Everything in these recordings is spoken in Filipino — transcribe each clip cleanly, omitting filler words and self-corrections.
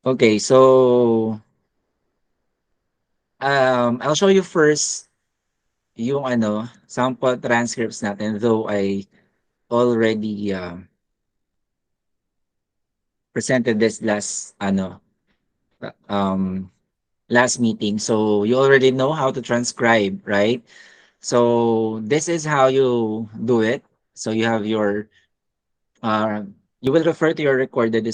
Okay, so I'll show you first yung sample transcripts natin, though I already presented this um last meeting. So you already know how to transcribe, right? So this is how you do it. So you have your you will refer to your recorded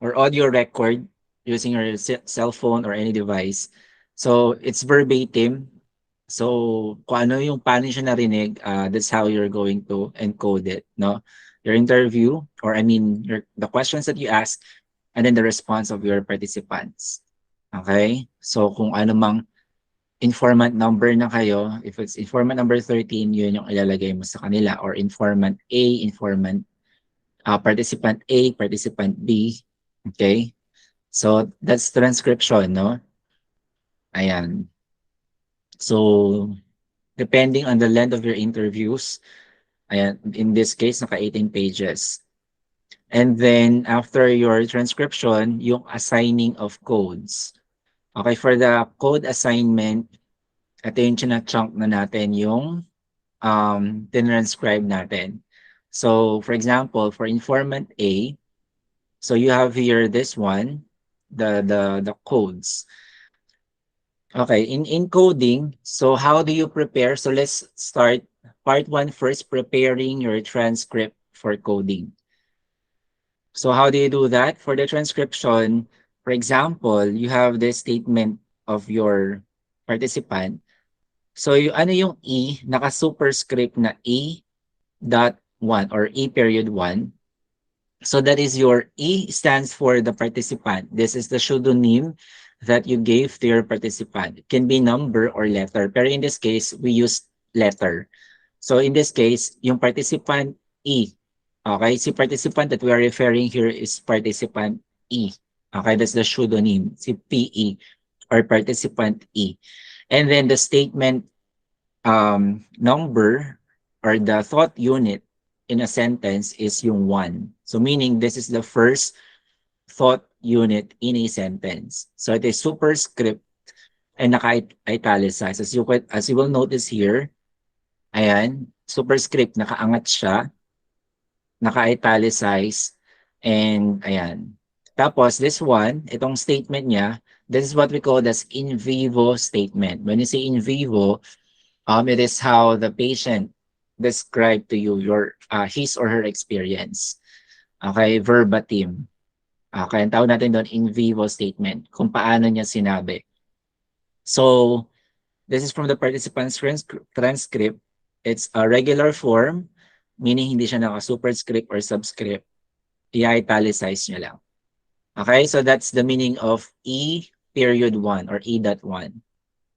or audio record using your cell phone or any device. So it's verbatim. So kung ano yung paano siya narinig, that's how you're going to encode it, no? Your interview, or I mean the questions that you ask, and then the response of your participants. Okay? So kung ano mang informant number na kayo, if it's informant number 13, yun yung ilalagay mo sa kanila, or informant A, participant A, participant B. Okay? So that's transcription, no? Ayan. So depending on the length of your interviews, ayan, in this case, naka 18 pages. And then after your transcription, yung assigning of codes. Okay, for the code assignment, ito yung chunk na natin yung tinranscribe natin. So for example, for informant A, so you have here this one, the codes. Okay, in encoding, so how do you prepare? So let's start part one first, preparing your transcript for coding. So how do you do that? For the transcription, for example, you have this statement of your participant. So ano yung E, naka-superscript na E dot 1 or E period 1. So that is your E stands for the participant. This is the pseudonym that you gave to your participant. It can be number or letter. Pero in this case, we use letter. So in this case, yung participant E. Okay, si participant that we are referring here is participant E. Okay, that's the pseudonym, si PE or participant E. And then the statement number or the thought unit in a sentence is yung 1. So meaning this is the first thought unit in a sentence. So it is superscript and naka-italicized. As you will notice here, ayan, superscript, nakaangat siya, naka-italicized, and ayan. Tapos this one, itong statement niya, this is what we call as in vivo statement. When you say in vivo, it is how the patient describe to you your his or her experience. Okay, verbatim. Okay, ang tawag natin doon in vivo statement, kung paano niya sinabi. So, this is from the participant's transcript. It's a regular form, meaning hindi siya naka-superscript or subscript. I-italicize niya lang. Okay, so that's the meaning of E period 1 or E.1.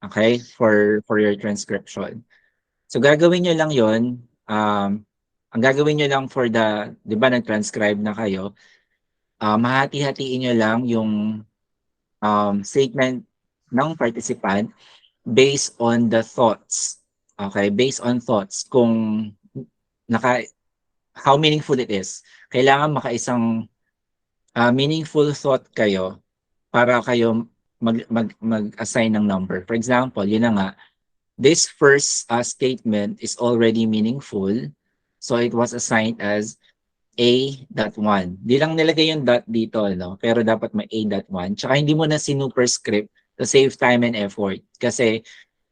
Okay, for your transcription. So gagawin niyo lang 'yon, ang gagawin niyo lang for the 'di ba nag-transcribe na kayo, hahati-hatiin niyo lang yung, statement ng participant based on the thoughts. Okay, based on thoughts kung naka how meaningful it is. Kailangan makaisang, meaningful thought kayo para kayo mag-assign ng number. For example, yun na nga, this first statement is already meaningful. So it was assigned as A.1. Di lang nilagay yung dot dito, no? Pero dapat may A.1. Tsaka hindi mo na sinuperscript to save time and effort. Kasi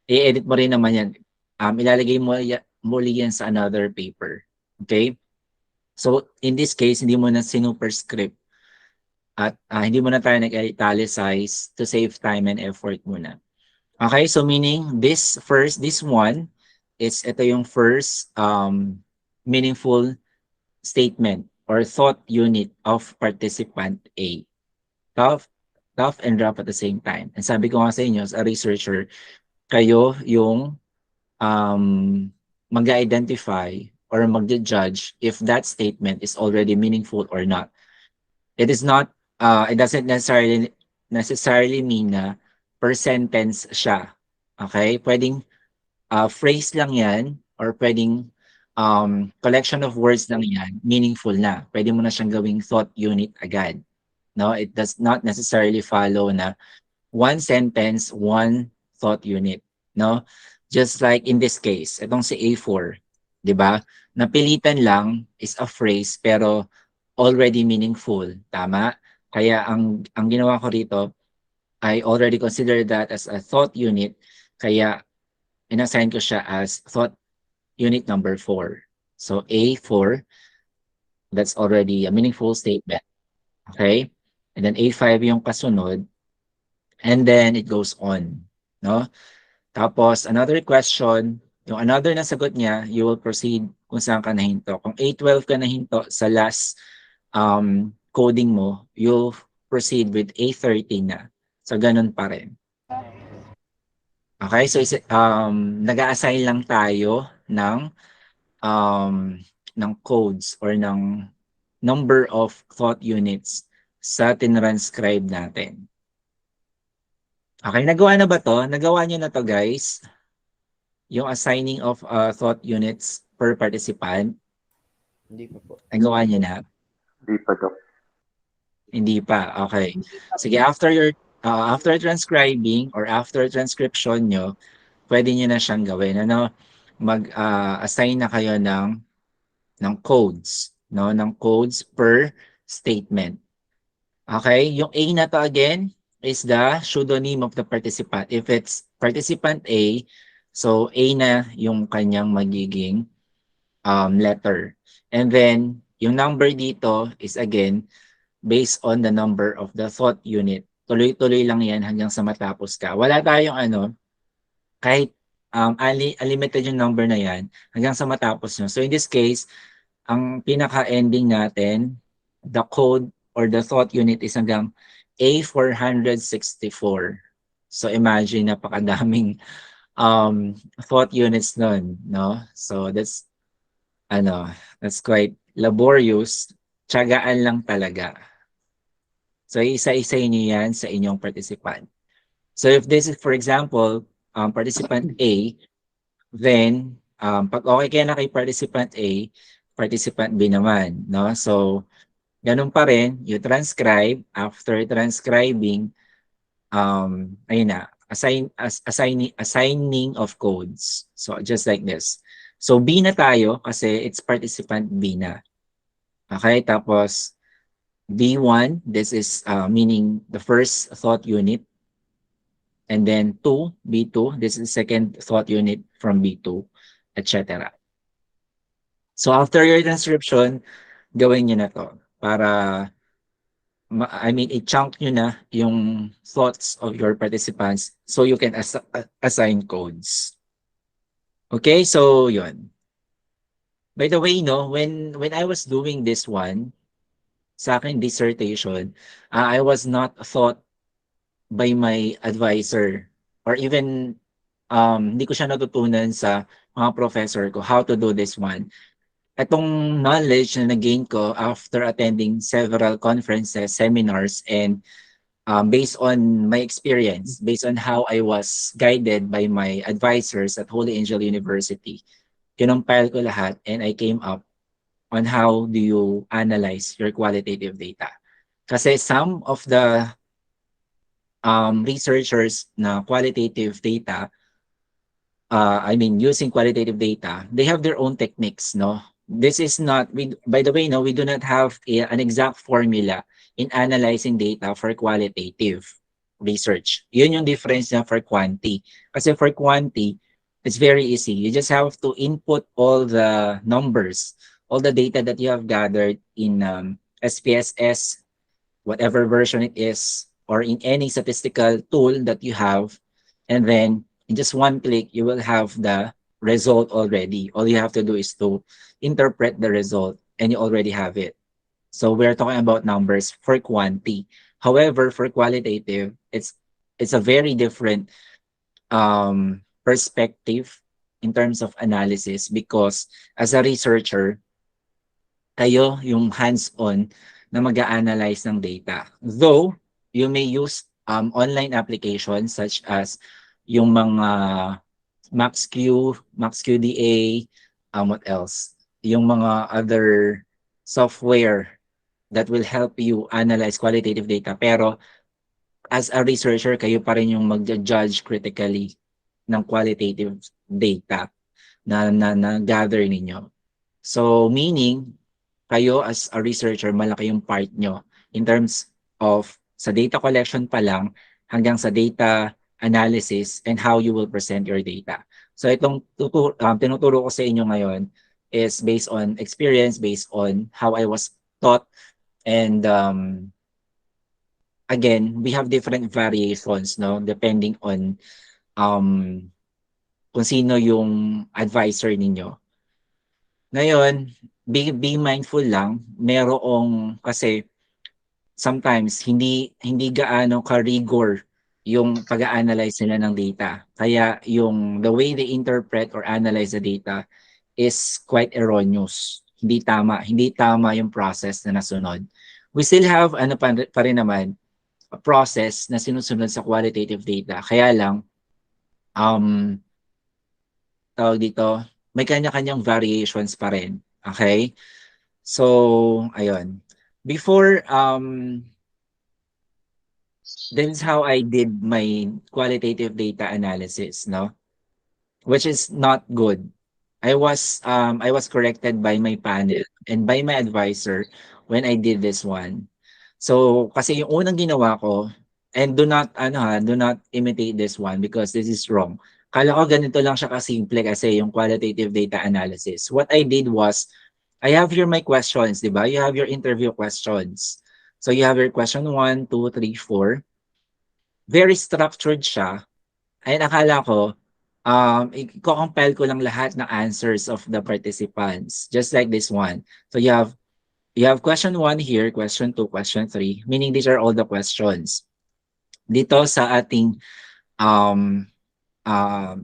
i-edit mo rin naman yan. Ilalagay mo muli yan sa another paper. Okay? So in this case, hindi mo na sinuperscript at hindi mo na tayo nag-italicize to save time and effort muna. Okay, so meaning this one is ito yung first meaningful statement or thought unit of participant A. Tough and rough at the same time. And sabi ko nga sa inyo, as a researcher, kayo yung mag-identify or mag-judge if that statement is already meaningful or not. It is not, it doesn't necessarily mean na per sentence siya. Okay? Pwedeng phrase lang yan or pwedeng collection of words lang yan, meaningful na. Pwede mo na siyang gawing thought unit agad. No, it does not necessarily follow na one sentence, one thought unit, no? Just like in this case, itong si A4, 'di ba? Napilitan lang is a phrase pero already meaningful, tama? Kaya ang ginawa ko rito, I already consider that as a thought unit, kaya inassign ko siya as thought unit number 4. So A4, that's already a meaningful statement, okay? And then A5 yung kasunod, and then it goes on, no? Tapos another question, yung another na sagot niya, you will proceed kung saan ka nahinto. Kung A12 ka nahinto sa last coding mo, you'll proceed with A13 na. So ganun pa rin. Okay, so nag-a-assign lang tayo um, ng codes or ng number of thought units sa tinranscribe natin. Okay, nagawa na ba to? Nagawa niyo na to, guys? Yung assigning of thought units per participant, Hindi pa po. nagawa niyo na? Di pa, Dok. Hindi pa, okay. Sige, after transcribing or after transcription nyo, pwede nyo na siyang gawin. Ano? Mag-assign na kayo ng codes, no? Ng codes per statement. Okay? Yung A na to again is the pseudonym of the participant. If it's participant A, so A na yung kanyang magiging letter. And then, yung number dito is again, based on the number of the thought unit. Tuloy-tuloy lang yan hanggang sa matapos ka. Wala tayong kahit unlimited yung number na yan hanggang sa matapos nyo. So in this case, ang pinaka-ending natin, the code or the thought unit is hanggang A464. So imagine, napakadaming thought units nun, no? So that's quite laborious. Tiyagaan lang talaga. So isa-isa niyo yan sa inyong participant. So if this is, for example, participant A, then pag okay kayo na kay participant A, participant B naman, no? So ganun pa rin, you transcribe. After transcribing, ayun na, assigning of codes. So just like this. So B na tayo kasi it's participant B na. Okay, tapos B1, this is meaning the first thought unit. And then B2, this is the second thought unit from B2, etc. So after your transcription, gawin nyo na to para, i-chunk nyo na yung thoughts of your participants so you can assign codes. Okay, so yun. By the way, no, when I was doing this one, sa akin dissertation, I was not taught by my advisor or even hindi ko siya natutunan sa mga professor ko how to do this one. Itong knowledge na nag-gain ko after attending several conferences, seminars, and based on my experience, based on how I was guided by my advisors at Holy Angel University, kinumpile ko lahat and I came up on how do you analyze your qualitative data. Kasi some of the researchers na qualitative data, using qualitative data, they have their own techniques, no? This is not, by the way, no, we do not have an exact formula in analyzing data for qualitative research. Yun yung difference niya for quanti. Kasi for quanti, it's very easy. You just have to input all the numbers, all the data that you have gathered in SPSS, whatever version it is, or in any statistical tool that you have, and then in just one click, you will have the result already. All you have to do is to interpret the result and you already have it. So we're talking about numbers for quanti. However, for qualitative, it's a very different perspective in terms of analysis because as a researcher, kayo yung hands-on na mag-a-analyze ng data. Though, you may use online applications such as yung mga MaxQ, MaxQDA, what else? Yung mga other software that will help you analyze qualitative data. Pero as a researcher, kayo pa rin yung mag-judge critically ng qualitative data na gather ninyo. So meaning, kayo as a researcher, malaki yung part nyo in terms of sa data collection pa lang hanggang sa data analysis and how you will present your data. So itong tinuturo ko sa inyo ngayon is based on experience, based on how I was taught, and again, we have different variations, no, depending on um, kung sino yung advisor ninyo. Ngayon, be mindful lang, merong kasi sometimes hindi gaano ka-rigor yung pag-a-analyze nila ng data. Kaya yung the way they interpret or analyze the data is quite erroneous. Hindi tama yung process na nasunod. We still have ano pa rin naman, a process na sinusunod sa qualitative data. Kaya lang um tawag dito, may kanya-kanyang variations pa rin. Okay? So, ayun. Before, this is how I did my qualitative data analysis, no? Which is not good. I was corrected by my panel and by my advisor when I did this one. So, kasi yung unang ginawa ko, and do not imitate this one because this is wrong. Kala ko ganito lang siya kasimple kasi yung qualitative data analysis. What I did was, I have here my questions, di ba? You have your interview questions. So you have your question 1, 2, 3, 4. Very structured siya. And akala ko, i-compile ko lang lahat ng answers of the participants. Just like this one. So you have question 1 here, question 2, question 3. Meaning these are all the questions. Dito sa ating um, uh,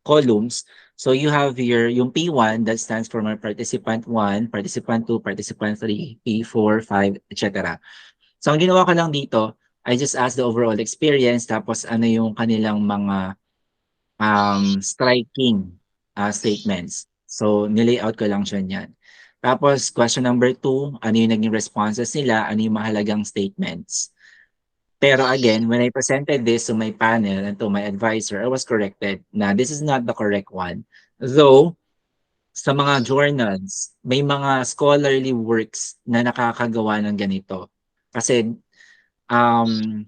columns, so you have here yung P1 that stands for my participant 1, participant 2, participant 3, P4, 5, etc. So ang ginawa ko lang dito, I just asked the overall experience tapos ano yung kanilang mga striking statements. So nilayout ko lang siya niyan. Tapos question number 2, ano yung naging responses nila, ano yung mahalagang statements. Pero again, when I presented this to my panel and to my advisor, I was corrected na this is not the correct one. Though, sa mga journals, may mga scholarly works na nakakagawa ng ganito. Kasi um,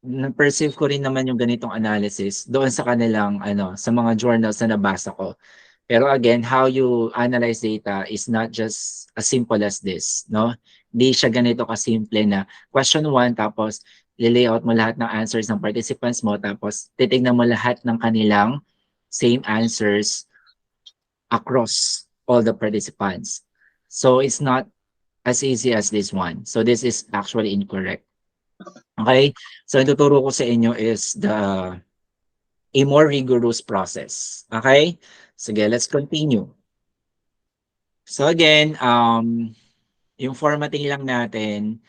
na-perceive ko rin naman yung ganitong analysis doon sa kanilang sa mga journals na nabasa ko. Pero again, how you analyze data is not just as simple as this, no? Hindi siya ganito kasimple na question 1 tapos lilayout mo lahat ng answers ng participants mo tapos titignan mo lahat ng kanilang same answers across all the participants. So it's not as easy as this one. So this is actually incorrect. Okay? So ang tuturo ko sa inyo is a more rigorous process. Okay? Sige, let's continue. So again, yung formatting lang natin,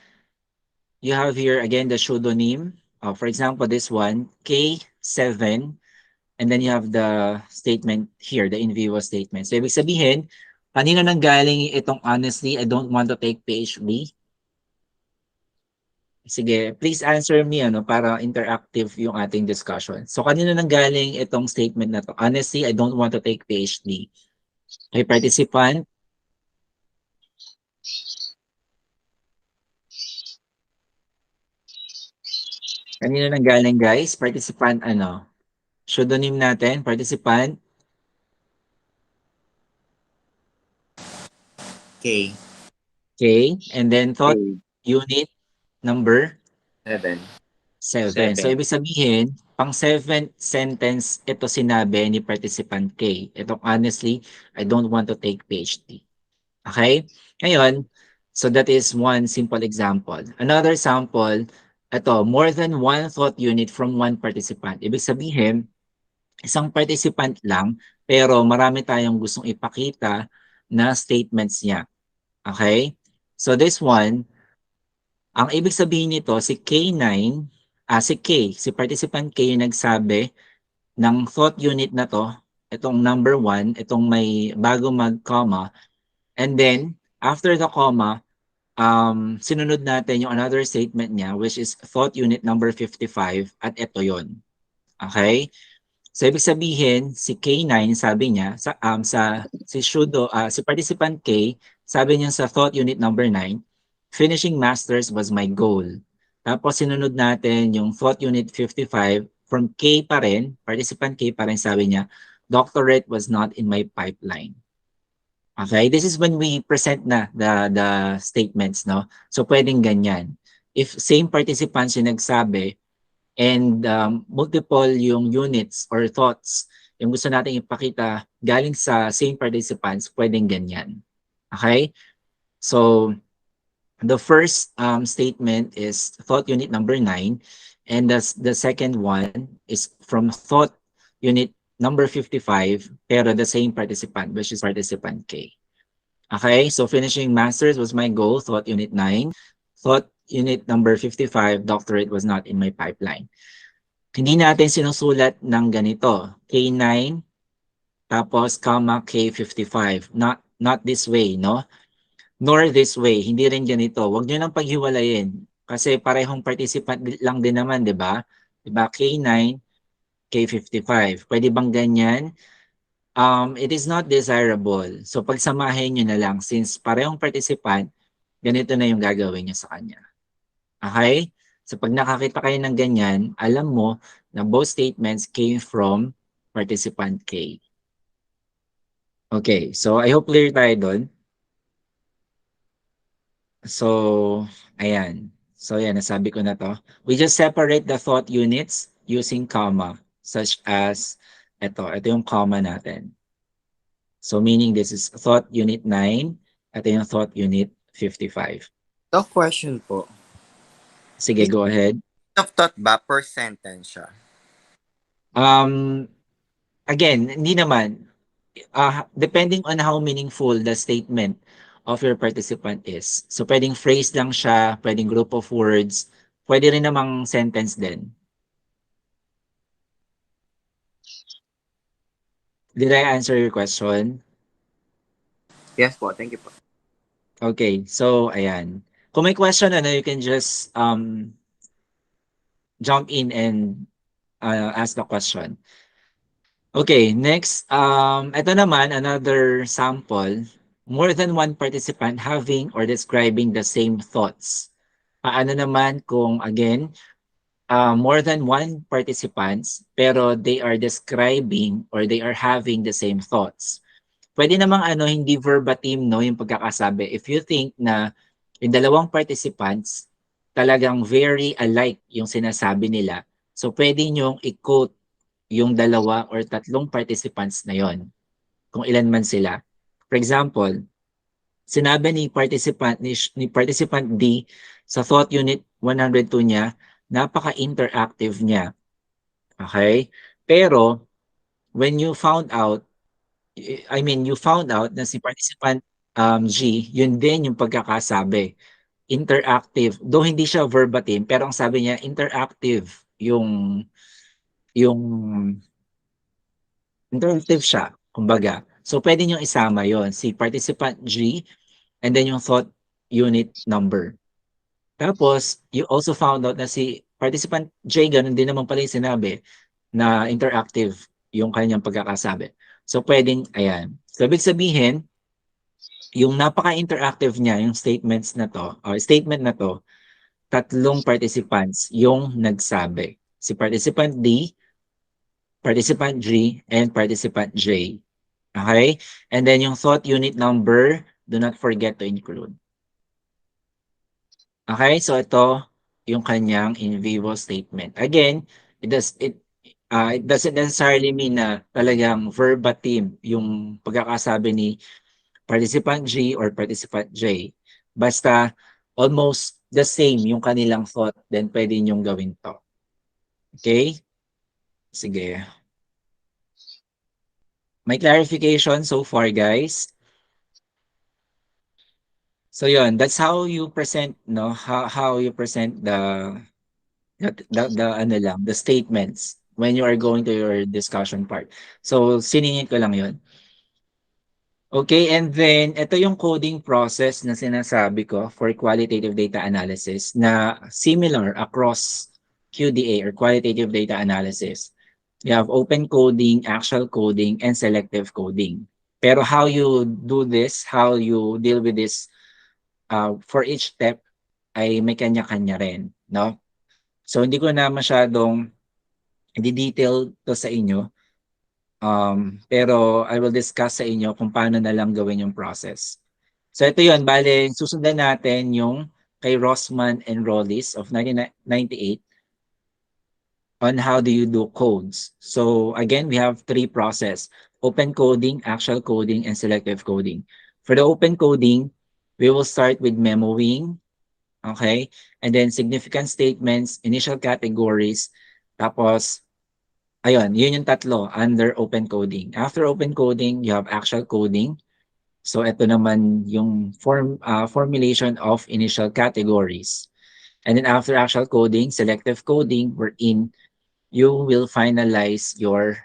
you have here again the pseudonym. For example, this one, K7, and then you have the statement here, the in vivo statement. So ibig sabihin, kanino nang galing itong honestly, I don't want to take PhD? Sige, please answer me para interactive yung ating discussion. So kanino nang galing itong statement na to? Honestly, I don't want to take PhD. May participant? Kanino nang galing guys? Participant Pseudonym natin, participant. K. Okay, and then thought K. unit number 7. 7. So ibig sabihin, pang 7th sentence ito sinabi ni participant K. Itong honestly, I don't want to take PhD. Okay? Ngayon, so that is one simple example. Another sample, ito, more than one thought unit from one participant. Ibig sabihin, isang participant lang, pero marami tayong gustong ipakita na statements niya. Okay? So this one, ang ibig sabihin nito, si K9, si K, si participant K yung nagsabi ng thought unit na to, itong number 1, itong may bago mag-comma, and then after the comma, sinunod natin yung another statement niya which is thought unit number 55 at ito yon. Okay? So ibig sabihin si K9 sabi niya si participant K sabi niya sa thought unit number 9, finishing masters was my goal. Tapos sinunod natin yung thought unit 55 from K pa rin, participant K pa rin sabi niya, doctorate was not in my pipeline. Okay, this is when we present na the statements, no? So pwedeng ganyan. If same participants yung nagsabi and multiple yung units or thoughts yung gusto nating ipakita galing sa same participants, pwedeng ganyan. Okay? So the first statement is thought unit number 9 and the second one is from thought unit number 55 pero the same participant which is participant K. Okay, so finishing masters was my goal, thought unit 9. Thought unit number 55, doctorate was not in my pipeline. Hindi natin sinusulat ng ganito, K9 tapos comma K55. Not this way, no? Nor this way, hindi rin ganito. Huwag niyo nang paghiwalayin kasi parehong participant lang din naman, 'di ba? 'Di ba? K9, K55. Pwede bang ganyan? It is not desirable. So pagsamahin nyo na lang since parehong participant, ganito na yung gagawin nyo sa kanya. Okay? So pag nakakita kayo ng ganyan, alam mo na both statements came from participant K. Okay, so I hope clear tayo doon. So, ayan. So, ayan, nasabi ko na to. We just separate the thought units using comma, such as ito yung comma natin. So meaning this is thought unit 9 at yung thought unit 55. The question po, Sige, go ahead. of thought ba per sentence siya? Um, Again, hindi naman. Depending on how meaningful the statement of your participant is. So pwedeng phrase lang siya, pwedeng group of words, pwede rin namang sentence din. Did I answer your question? Yes po, thank you po. Okay, so ayan. Kung may question you can just jump in and ask the question. Okay, next, ito naman another sample. More than one participant having or describing the same thoughts. Paano naman kung again, more than one participants pero they are describing or they are having the same thoughts. Pwede namang hindi verbatim no yung pagkakasabi. If you think na yung dalawang participants talagang very alike yung sinasabi nila, so pwede nyong i-quote yung dalawa or tatlong participants na yon kung ilan man sila. For example, sinabi ni participant D sa thought unit 102 niya, napaka-interactive niya. Okay? Pero when you found out you found out na si participant G, yun din yung pagkakasabi. Interactive. Though hindi siya verbatim, pero ang sabi niya interactive yung interactive siya, kumbaga. So, pwede niyong isama yon si participant G and then yung thought unit number. Tapos, you also found out na si participant J, ganun din naman pala yung sinabi na interactive yung kanyang pagkakasabi. So, pwedeng, ayan. So, ibig sabihin, yung napaka-interactive niya, yung statements na to, or statement na to, tatlong participants yung nagsabi. Si participant D, participant G, and participant J. Okay? And then yung thought unit number, do not forget to include. Okay? So ito yung kanyang in vivo statement. Again, it doesn't necessarily mean na talagang verbatim yung pagkakasabi ni participant G or participant J. Basta almost the same yung kanilang thought, then pwede nyong gawin to. Okay? Sige. May clarification so far, guys? So yun, that's how you present, no? How you present the statements. when you are going to your discussion part. So, siningit ko lang yun. Okay, and then ito yung coding process na sinasabi ko for qualitative data analysis na similar across QDA or qualitative data analysis. You have open coding, actual coding, and selective coding. Pero how you do this, how you deal with this for each step ay may kanya-kanya rin, no? So hindi ko na masyadong i-detail to sa inyo. Pero I will discuss sa inyo kung paano na lang gawin yung process. So ito yun, bale, susundan natin yung kay Rossman and Rollis of 1998 on how do you do codes. So again, we have three process: open coding, actual coding, and selective coding. For the open coding, we will start with memoing, okay? And then significant statements, initial categories, tapos ayun, yun yung tatlo under open coding. After open coding, you have actual coding. So ito naman yung formulation of initial categories. And then after actual coding, selective coding, wherein you will finalize your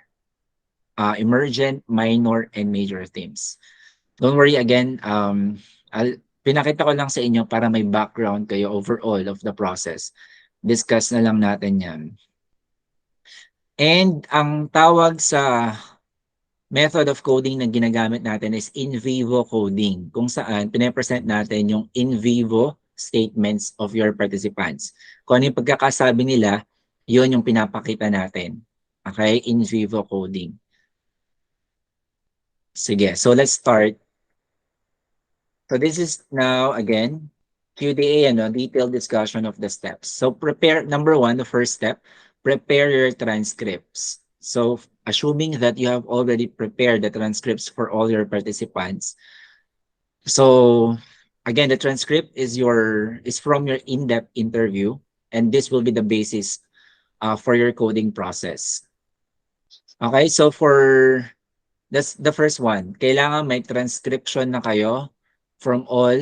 emergent, minor, and major themes. Don't worry again, pinakita ko lang sa inyo para may background kayo overall of the process. Discuss na lang natin yan. And ang tawag sa method of coding na ginagamit natin is in vivo coding, kung saan pinapresent natin yung in vivo statements of your participants. Kung ano yung pagkakasabi nila, yun yung pinapakita natin. Okay? In vivo coding. Sige, so let's start. So this is now, again, QDA, detailed discussion of the steps. So prepare, number one, the first step, prepare your transcripts. So assuming that you have already prepared the transcripts for all your participants. So again, the transcript is from your in-depth interview, and this will be the basis for your coding process. Okay, so that's the first one. Kailangan may transcription na kayo from all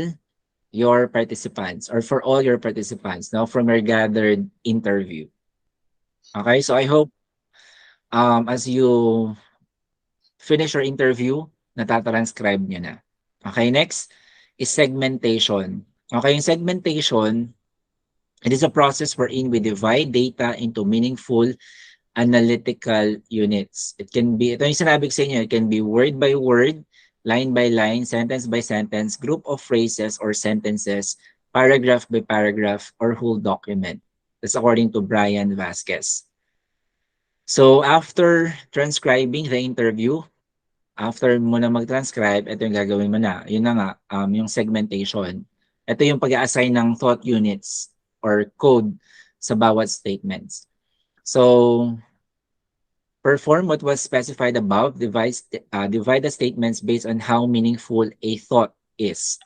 your participants or for all your participants, no, from your gathered interview. Okay, so I hope as you finish your interview, natatranscribe nyo na. Okay, next is segmentation. Okay, yung segmentation, it is a process wherein we divide data into meaningful analytical units. It can be, ito yung sinabi ko sa inyo, it can be word by word, line by line, sentence by sentence, group of phrases or sentences, paragraph by paragraph, or whole document. That's according to Brian Vasquez. So after transcribing the interview, after mo na mag-transcribe, ito yung gagawin mo na. Yun na nga, yung segmentation. Ito yung pag-assign ng thought units or code sa bawat statements. So, perform what was specified above. Divide the statements based on how meaningful a thought is.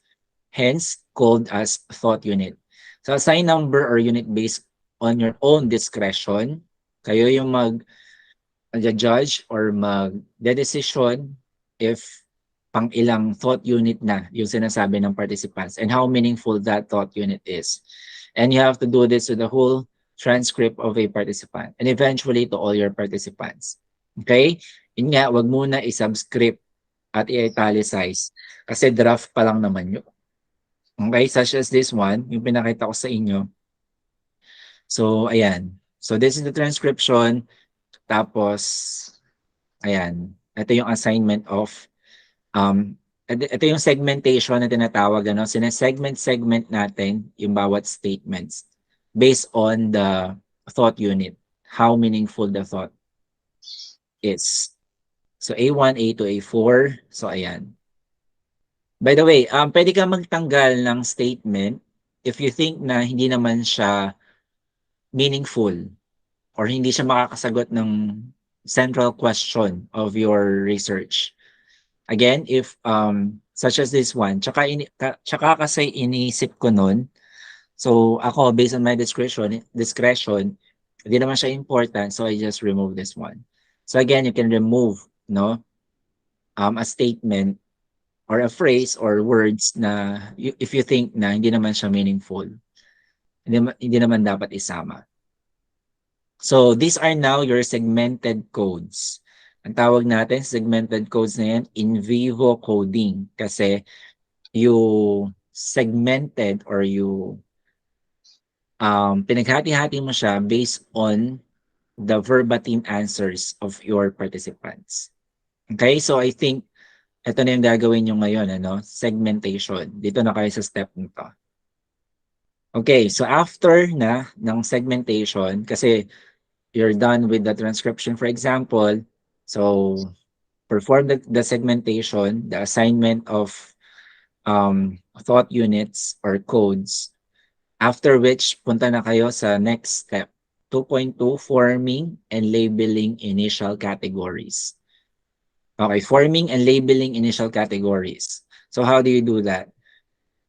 Hence, called as thought unit. So, assign number or unit based on your own discretion. Kayo yung mag-judge or mag-decision if pang ilang thought unit na yung sinasabi ng participants and how meaningful that thought unit is. And you have to do this to the whole transcript of a participant and eventually to all your participants. Okay? Yun nga, wag muna i-subscript at i-italicize kasi draft pa lang naman yun. Okay? Such as this one, yung pinakita ko sa inyo. So, ayan. So, this is the transcription. Tapos, ayan. Ito yung assignment of ito yung segmentation na tinatawag, sinesegment natin yung bawat statements based on the thought unit, how meaningful the thought is. So A1, A2, A4, so ayan. By the way, pwede ka magtanggal ng statement if you think na hindi naman siya meaningful or hindi siya makakasagot ng central question of your research. Again, if such as this one, tsaka kasi iniisip ko nun, so ako based on my discretion, hindi naman siya important, so I just remove this one. So again, you can remove a statement or a phrase or words na if you think na hindi naman siya meaningful, hindi naman dapat isama. So these are now your segmented codes. Ang tawag natin segmented codes na yan, in vivo coding. Kasi you segmented or you pinaghati-hati mo siya based on the verbatim answers of your participants. Okay, so I think ito na yung gagawin nyo ngayon, ano? Segmentation. Dito na kayo sa step nito. Okay, so after na ng segmentation, kasi you're done with the transcription, for example, so perform the segmentation, the assignment of thought units or codes, after which punta na kayo sa next step. 2.2, forming and labeling initial categories. Okay, forming and labeling initial categories. So how do you do that?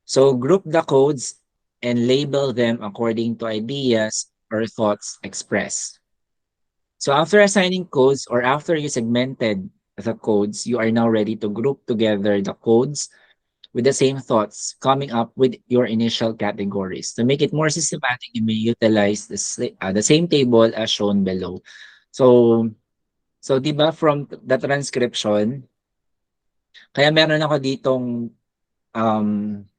So group the codes and label them according to ideas or thoughts expressed. So after assigning codes or after you segmented the codes, you are now ready to group together the codes with the same thoughts, coming up with your initial categories. To make it more systematic, you may utilize the same table as shown below. So, so di ba from the transcription, kaya meron ako ditong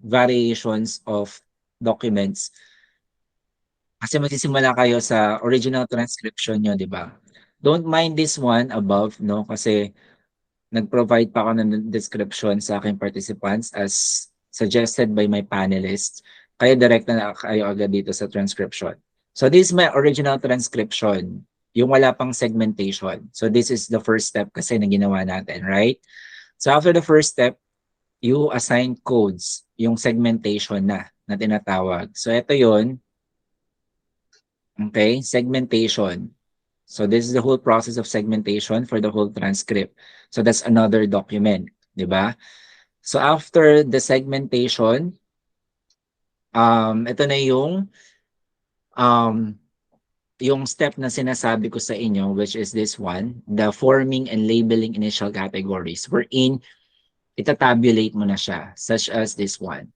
variations of documents. Kasi magsisimula kayo sa original transcription nyo, di ba? Don't mind this one above, no? Kasi nag-provide pa ako ng description sa aking participants as suggested by my panelists. Kaya direct na kayo agad dito sa transcription. So this is my original transcription, yung wala pang segmentation. So this is the first step kasi na ginawa natin, right? So after the first step, you assign codes, yung segmentation na tinatawag. So ito yon, okay, segmentation. So this is the whole process of segmentation for the whole transcript. So that's another document, di ba? So after the segmentation, ito na um, yung step na sinasabi ko sa inyo, which is this one, the forming and labeling initial categories, wherein itatabulate mo na siya, such as this one.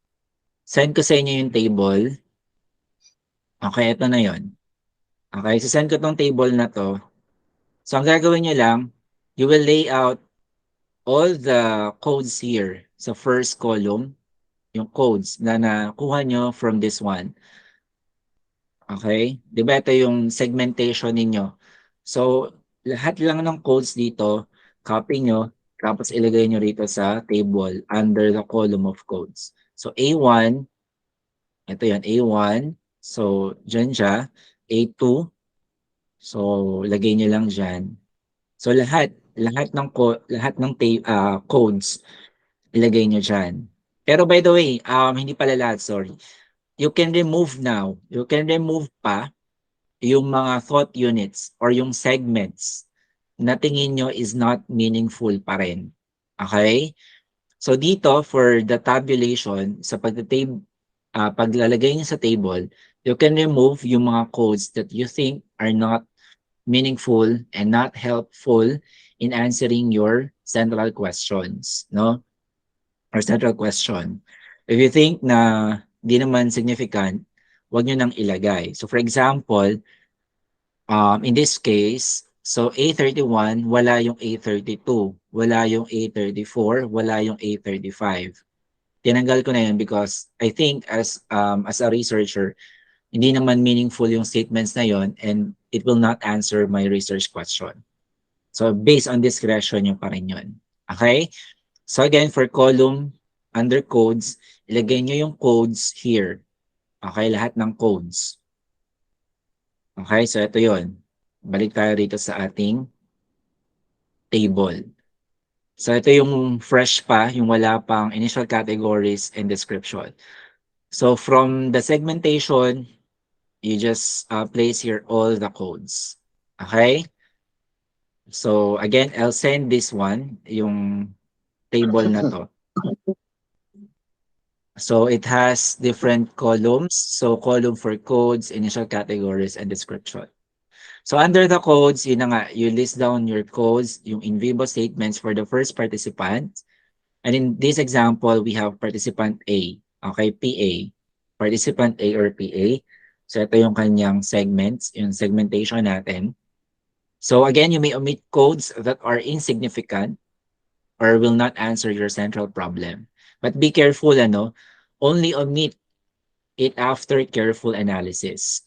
Send ko sa inyo yung table. Okay, ito na yon. Okay, so send ko tong table na to. So ang gagawin nyo lang, you will lay out all the codes here sa first column, yung codes na nakuha nyo from this one. Okay? Di ba ito yung segmentation ninyo? So, lahat lang ng codes dito, copy nyo, tapos ilagay nyo rito sa table under the column of codes. So, A1, ito yan, A1. So, dyan siya. A2. So, lagay nyo lang dyan. So, lahat ng codes, ilagay nyo dyan. Pero by the way, hindi pala lahat, sorry. You can remove now. You can remove pa yung mga thought units or yung segments na tingin nyo is not meaningful pa rin. Okay? So dito, for the tabulation, sa paglalagay nyo sa table, you can remove yung mga codes that you think are not meaningful and not helpful in answering your central questions, no? Or central question. If you think na di naman significant, wag nyo nang ilagay. So for example, in this case, so A31, wala yung A32, wala yung A34, wala yung A35. Tinanggal ko na yun because I think as a researcher, hindi naman meaningful yung statements na yon and it will not answer my research question. So based on discretion yung pa rin yun. Okay? So again, for column under codes, ilagay nyo yung codes here. Okay, lahat ng codes. Okay, so ito yon. Balik tayo rito sa ating table. So ito yung fresh pa, yung wala pang initial categories and description. So from the segmentation, you just place here all the codes. Okay? So again, I'll send this one, yung table na to. So it has different columns. So column for codes, initial categories, and description. So under the codes, yun na nga, you list down your codes, yung in vivo statements for the first participant. And in this example, we have participant A, okay, PA, participant A or PA. So ito yung kanyang segments, yung segmentation natin. So again, you may omit codes that are insignificant or will not answer your central problem. But be careful, ano, only omit it after careful analysis.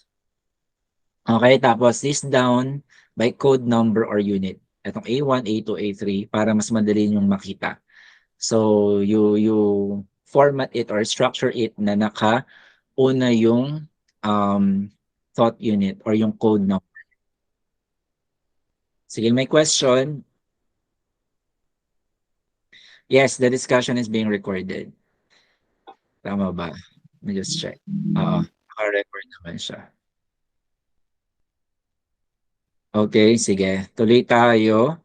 Okay, tapos list down by code number or unit. Itong A1, A2, A3 para mas madali yung makita. So you format it or structure it na naka-una yung thought unit or yung code number. Sige, may question? Yes, the discussion is being recorded. Tama ba? Let me just check. Oo, naka-record naman siya. Okay, sige. Tuloy tayo.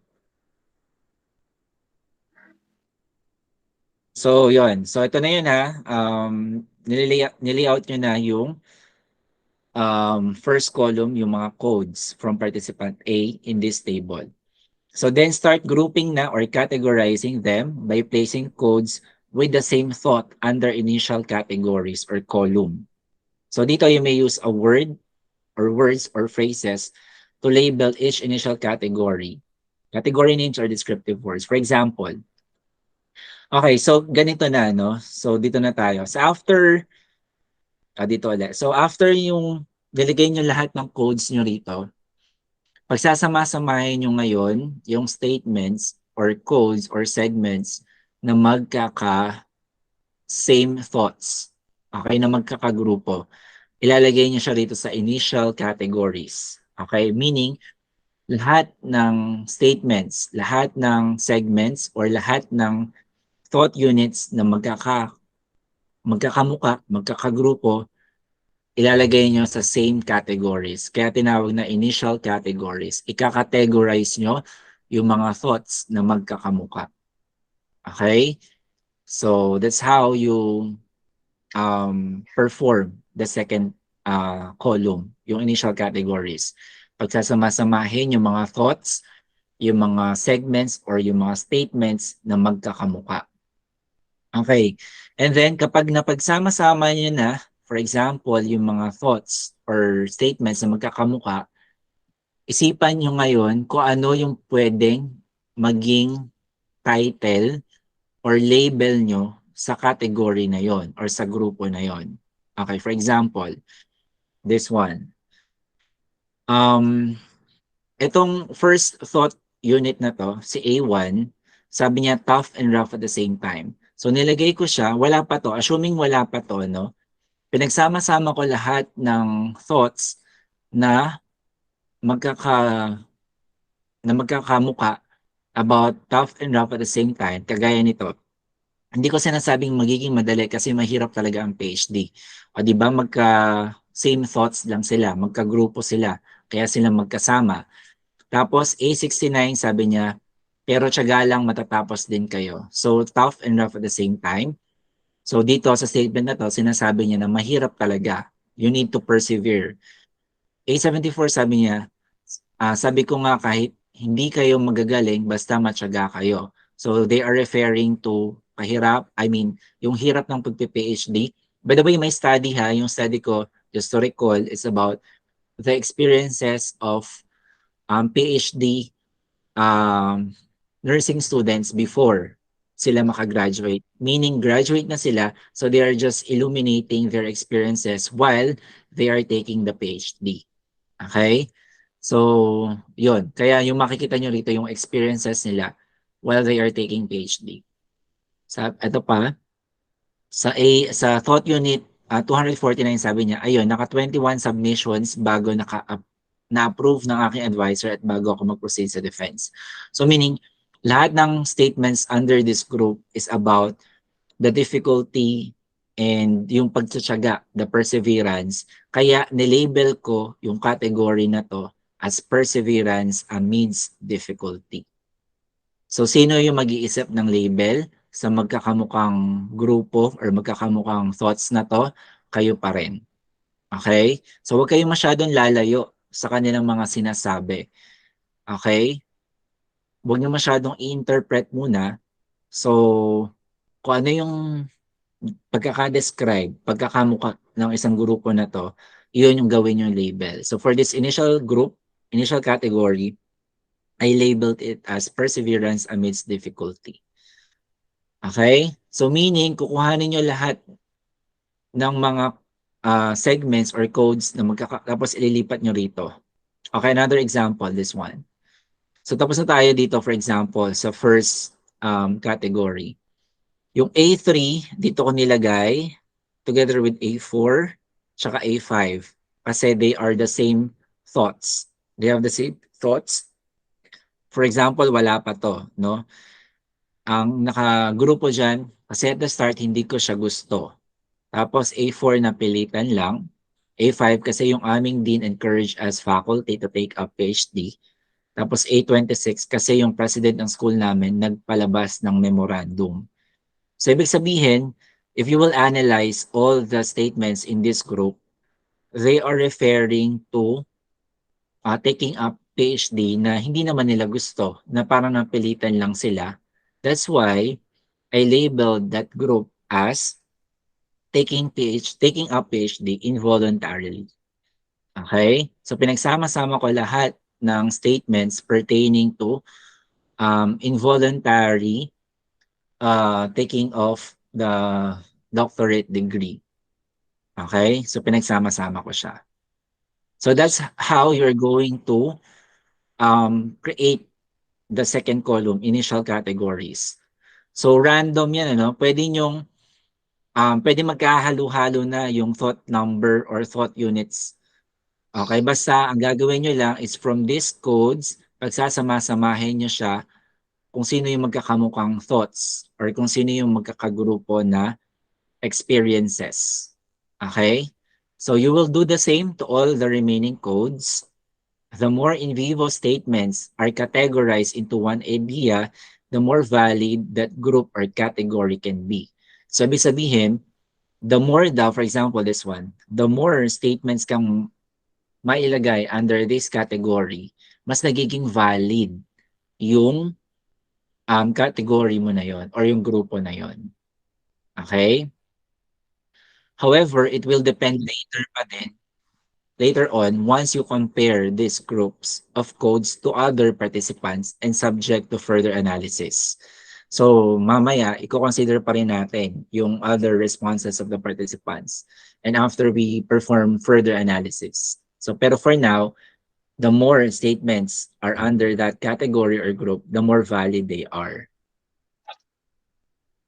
So, yon. So, ito na yun ha. Nilayout nyo na yung first column, yung mga codes from participant A in this table. So, then start grouping na or categorizing them by placing codes with the same thought under initial categories or column. So, dito you may use a word or words or phrases to label each initial category. Category names are descriptive words. For example, okay, so ganito na, no? So dito na tayo. So after, dito ulit. So after yung nilagay nyo lahat ng codes nyo rito, pagsasama-samahin nyo ngayon yung statements or codes or segments na magkaka-same thoughts. Okay, na magkakagrupo. Ilalagay nyo siya rito sa initial categories. Okay, meaning lahat ng statements, lahat ng segments, or lahat ng thought units na magkakamuka, magkakagrupo, ilalagay nyo sa same categories. Kaya tinawag na initial categories. Ika-categorize nyo yung mga thoughts na magkakamuka. Okay? So, that's how you perform the second column, yung initial categories. Pagsasama-samahin yung mga thoughts, yung mga segments or yung mga statements na magkakamuka. Okay. And then kapag napagsama-sama niyo na, for example, yung mga thoughts or statements na magkakamuka, isipan niyo ngayon kung ano yung pwedeng maging title or label nyo sa category na yon or sa grupo na yon. Okay, for example, this one. Itong first thought unit na to, si A1, sabi niya tough and rough at the same time. So nilagay ko siya, wala pa to, assuming wala pa to, no? Pinagsama-sama ko lahat ng thoughts na magkaka na magkakamuka about tough and rough at the same time, kagaya nito. Hindi ko sinasabing magiging madali kasi mahirap talaga ang PhD. O di ba magka same thoughts lang sila, magkagrupo sila, kaya sila magkasama. Tapos A69 sabi niya, pero tiyaga lang matatapos din kayo. So tough and rough at the same time. So dito sa statement na to, sinasabi niya na mahirap talaga. You need to persevere. A74 sabi niya, sabi ko nga kahit hindi kayo magagaling, basta matyaga kayo. So they are referring to yung hirap ng pagpi-PhD. By the way, may study ha, yung study ko, just to recall, is about the experiences of PhD nursing students before sila makagraduate. Meaning graduate na sila, so they are just illuminating their experiences while they are taking the PhD. Okay? So, yun. Kaya yung makikita nyo rito yung experiences nila while they are taking PhD. Ito pa, sa thought unit 249 sabi niya, ayun, naka 21 submissions bago na-approve ng aking advisor at bago ako mag-proceed sa defense. So meaning, lahat ng statements under this group is about the difficulty and yung pagtsatsaga, the perseverance. Kaya nilabel ko yung category na to as perseverance amidst difficulty. So sino yung mag-iisip ng label sa magkakamukhang grupo or magkakamukhang thoughts na to? Kayo pa rin. Okay? So huwag kayong masyadong lalayo sa kanilang mga sinasabi. Okay? Huwag nyo masyadong i-interpret muna. So, kung ano yung pagkaka-describe, pagkakamukha ng isang grupo na to, yun yung gawin yung label. So for this initial group, initial category, I labeled it as perseverance amidst difficulty. Okay? So meaning, kukuhanin nyo lahat ng mga segments or codes na tapos ililipat nyo rito. Okay, another example, this one. So tapos na tayo dito, for example, sa first category. Yung A3, dito ko nilagay together with A4 tsaka A5 kasi they are the same thoughts. They have the same thoughts. For example, wala pa to, no? Ang nakagrupo dyan, kasi at the start, hindi ko siya gusto. Tapos A4 na pilitan lang. A5 kasi yung aming dean encouraged as faculty to take up PhD. Tapos A26 kasi yung president ng school namin nagpalabas ng memorandum. So ibig sabihin, if you will analyze all the statements in this group, they are referring to taking up PhD na hindi naman nila gusto, na parang napilitan lang sila. That's why I labeled that group as taking up PhD involuntarily. Okay? So pinagsama-sama ko lahat ng statements pertaining to involuntary taking of the doctorate degree. Okay? So pinagsama-sama ko siya. So that's how you're going to create the second column, initial categories. So random yan, ano? Pwede nyong, pwede magkahalo-halo na yung thought number or thought units. Okay, basta ang gagawin nyo lang is from these codes, pagsasama-samahin nyo siya kung sino yung magkakamukhang thoughts or kung sino yung magkakagrupo na experiences. Okay? So you will do the same to all the remaining codes. The more in vivo statements are categorized into one idea, the more valid that group or category can be. So ibig sabihin, the more for example, this one, the more statements kang mailagay under this category, mas nagiging valid yung category mo na yon or yung grupo na yon. Okay? However, it will depend later on once you compare these groups of codes to other participants and subject to further analysis. So mamaya, i-consider pa rin natin yung other responses of the participants and after we perform further analysis. So pero for now, the more statements are under that category or group, the more valid they are.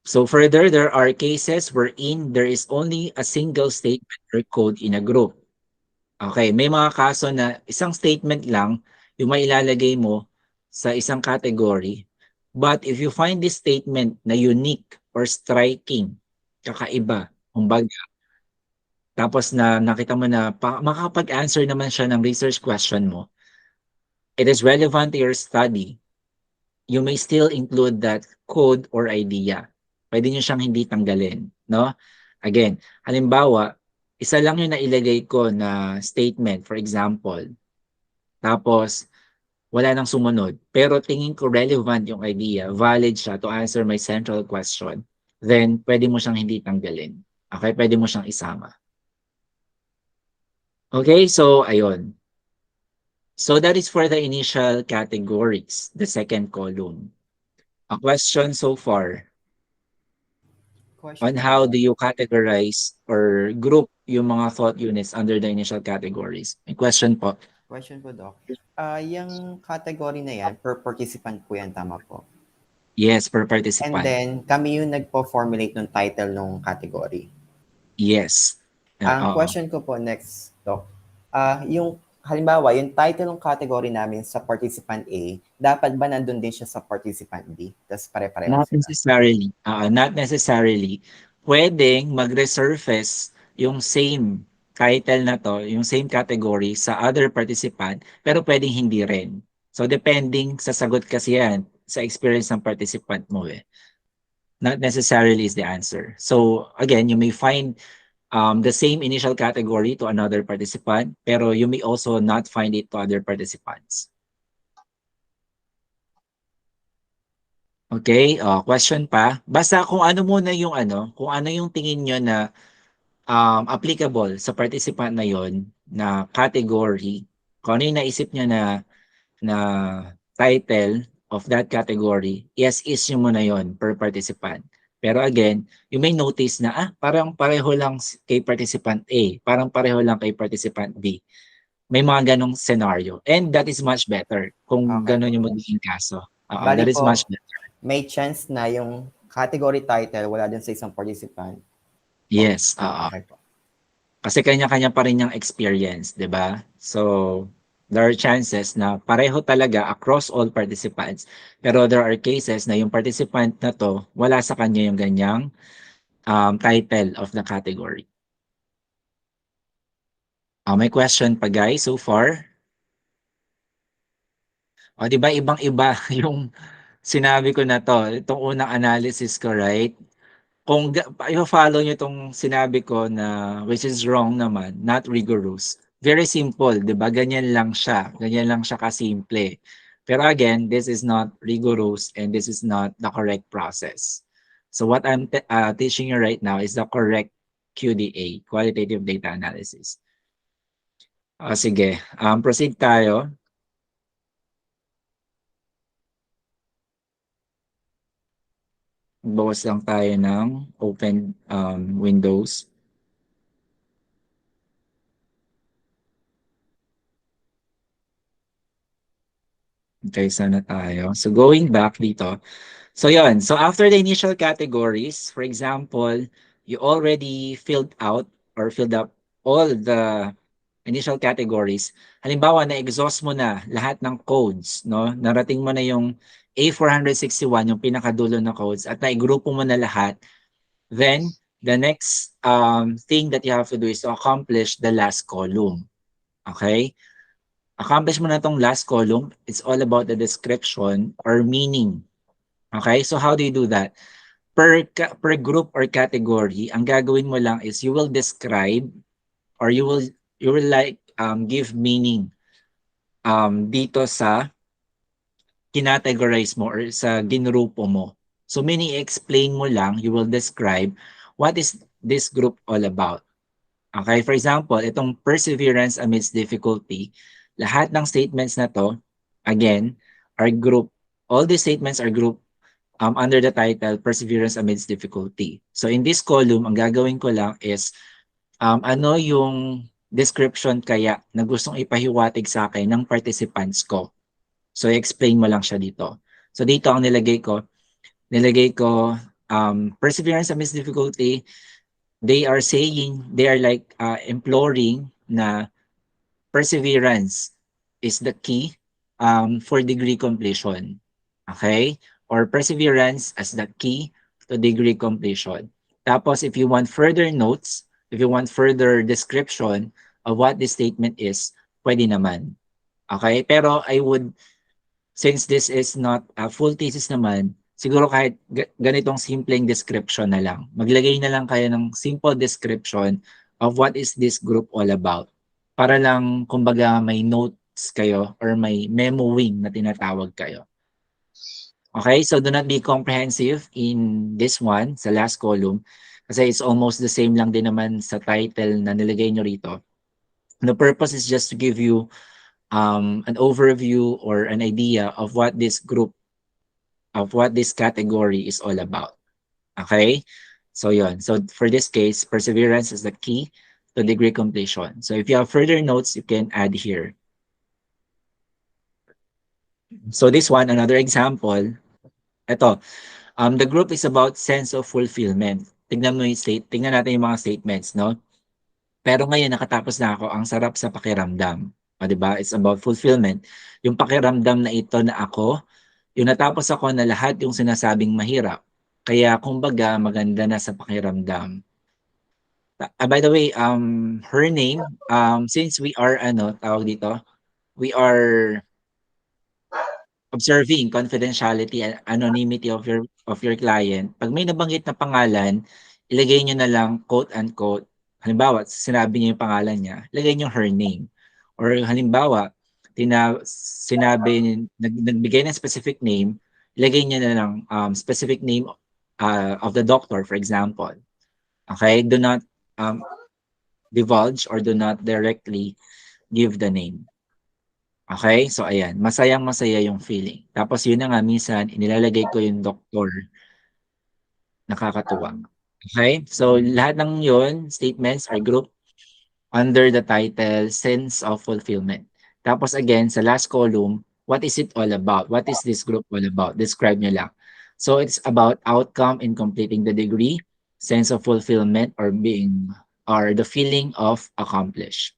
So further, there are cases wherein there is only a single statement or code in a group. Okay, may mga kaso na isang statement lang yung mailalagay mo sa isang category. But if you find this statement na unique or striking, kakaiba, kumbaga, tapos na nakita mo na makakapag-answer naman siya ng research question mo, it is relevant to your study, you may still include that code or idea. Pwede nyo siyang hindi tanggalin, no? Again, halimbawa, isa lang yung nailagay ko na statement, for example. Tapos, wala nang sumunod. Pero tingin ko relevant yung idea, valid siya to answer my central question. Then, pwede mo siyang hindi tanggalin. Okay? Pwede mo siyang isama. Okay? So, ayun. So, that is for the initial categories, the second column. A question so far on Question po, how do Doc. you categorize or group yung mga thought units under the initial categories? May question po. Question po, Doc. Yung category na yan, per participant po yan, tama po. Yes, per And participant. then, kami yung nagpo-formulate ng title ng category. Yes. Ang Oo. question ko po next, Doc, yung halimbawa, yung title ng category namin sa participant A, dapat ba nandun din siya sa participant B? Tapos pare-pareho Not sila. necessarily. Not necessarily. Pwedeng mag-resurface yung same title na to, yung same category sa other participant, pero pwedeng hindi rin. So, depending sa sagot kasi yan, sa experience ng participant mo eh. Not necessarily is the answer. So, again, you may find the same initial category to another participant, pero you may also not find it to other participants. Okay, question pa. Basta kung ano muna yung kung ano yung tingin nyo na applicable sa participant na yon, na category, kung ano yung naisip niya na title of that category, yes, issue mo na yon per participant. Pero again, you may notice na, parang pareho lang kay participant A, parang pareho lang kay participant B. May mga ganong scenario. And that is much better kung Okay ganon po. yung magiging kaso. Bali That is much po, better. may chance na yung category title wala dun sa isang participant. Yes, oo. Okay po. Kasi kanya-kanya pa rin yung experience, di ba? So, there are chances na pareho talaga across all participants. Pero there are cases na yung participant na to, wala sa kanya yung ganyang title of the category. May question pa guys so far? O, di ba ibang-iba yung sinabi ko na to, itong unang analysis ko, right? Kung i-follow nyo itong sinabi ko na which is wrong naman, not rigorous. Very simple, di ba? Ganyan lang siya. Ganyan lang siya kasimple. Pero again, this is not rigorous and this is not the correct process. So what I'm teaching you right now is the correct QDA, Qualitative Data Analysis. Sige, proceed tayo. Bawas lang tayo ng open windows. Okay, sana tayo. So going back dito. So yun. So after the initial categories, for example, you already filled out or filled up all the initial categories. Halimbawa, na-exhaust mo na lahat ng codes, no? Narating mo na yung A461, yung pinakadulo na codes, at naigrupo mo na lahat. Then, the next thing that you have to do is to accomplish the last column. Okay? Accomplish mo na tong last column. It's all about the description or meaning. Okay? So how do you do that? Per group or category, ang gagawin mo lang is you will describe or you will like give meaning dito sa kinategorize mo or sa ginrupo mo. So meaning explain mo lang, you will describe what is this group all about. Okay, for example, itong perseverance amidst difficulty, lahat ng statements na to, again, are group. All these statements are grouped under the title Perseverance Amidst Difficulty. So in this column, ang gagawin ko lang is ano yung description kaya na gustong ipahiwatig sa akin ng participants ko. So explain mo lang siya dito. So dito ang nilagay ko Perseverance Amidst Difficulty. They are saying, they are like imploring na perseverance is the key for degree completion. Okay? Or perseverance as the key to degree completion. Tapos, if you want further notes, if you want further description of what this statement is, pwede naman. Okay? Pero I would, since this is not a full thesis naman, siguro kahit ganitong simpleng description na lang. Maglagay na lang kayo ng simple description of what is this group all about. Para lang, kumbaga, may notes kayo or may memo wing na tinatawag kayo. Okay, so do not be comprehensive in this one, sa last column, kasi it's almost the same lang din naman sa title na nilagay nyo rito. The purpose is just to give you an overview or an idea of what this group, of what this category is all about. Okay? So yun. So for this case, perseverance is the key to degree completion. So if you have further notes, you can add here. So this one, another example, ito, the group is about sense of fulfillment. Tingnan natin yung mga statements, no? Pero ngayon nakatapos na ako, ang sarap sa pakiramdam. O, di ba? It's about fulfillment. Yung pakiramdam na ito na ako, yung natapos ako na lahat yung sinasabing mahirap. Kaya kumbaga maganda na sa pakiramdam. By the way, her name, since we are tawag dito, we are observing confidentiality and anonymity of your client. Pag may nabanggit na pangalan, ilagay niyo na lang quote unquote. Halimbawa, sinabi niyo yung pangalan niya, ilagay niyo her name. Or halimbawa, nagbigay ng specific name, ilagay niyo na lang specific name of the doctor, for example. Okay? Do not divulge or do not directly give the name. Okay? So ayan, masayang-masaya yung feeling. Tapos yun na nga minsan inilalagay ko yung doktor, nakakatuwa. Okay? So lahat ng yun, statements are grouped under the title sense of fulfillment. Tapos again, sa last column, what is it all about? What is this group all about? Describe nyo lang. So it's about outcome in completing the degree, sense of fulfillment or being or the feeling of accomplished.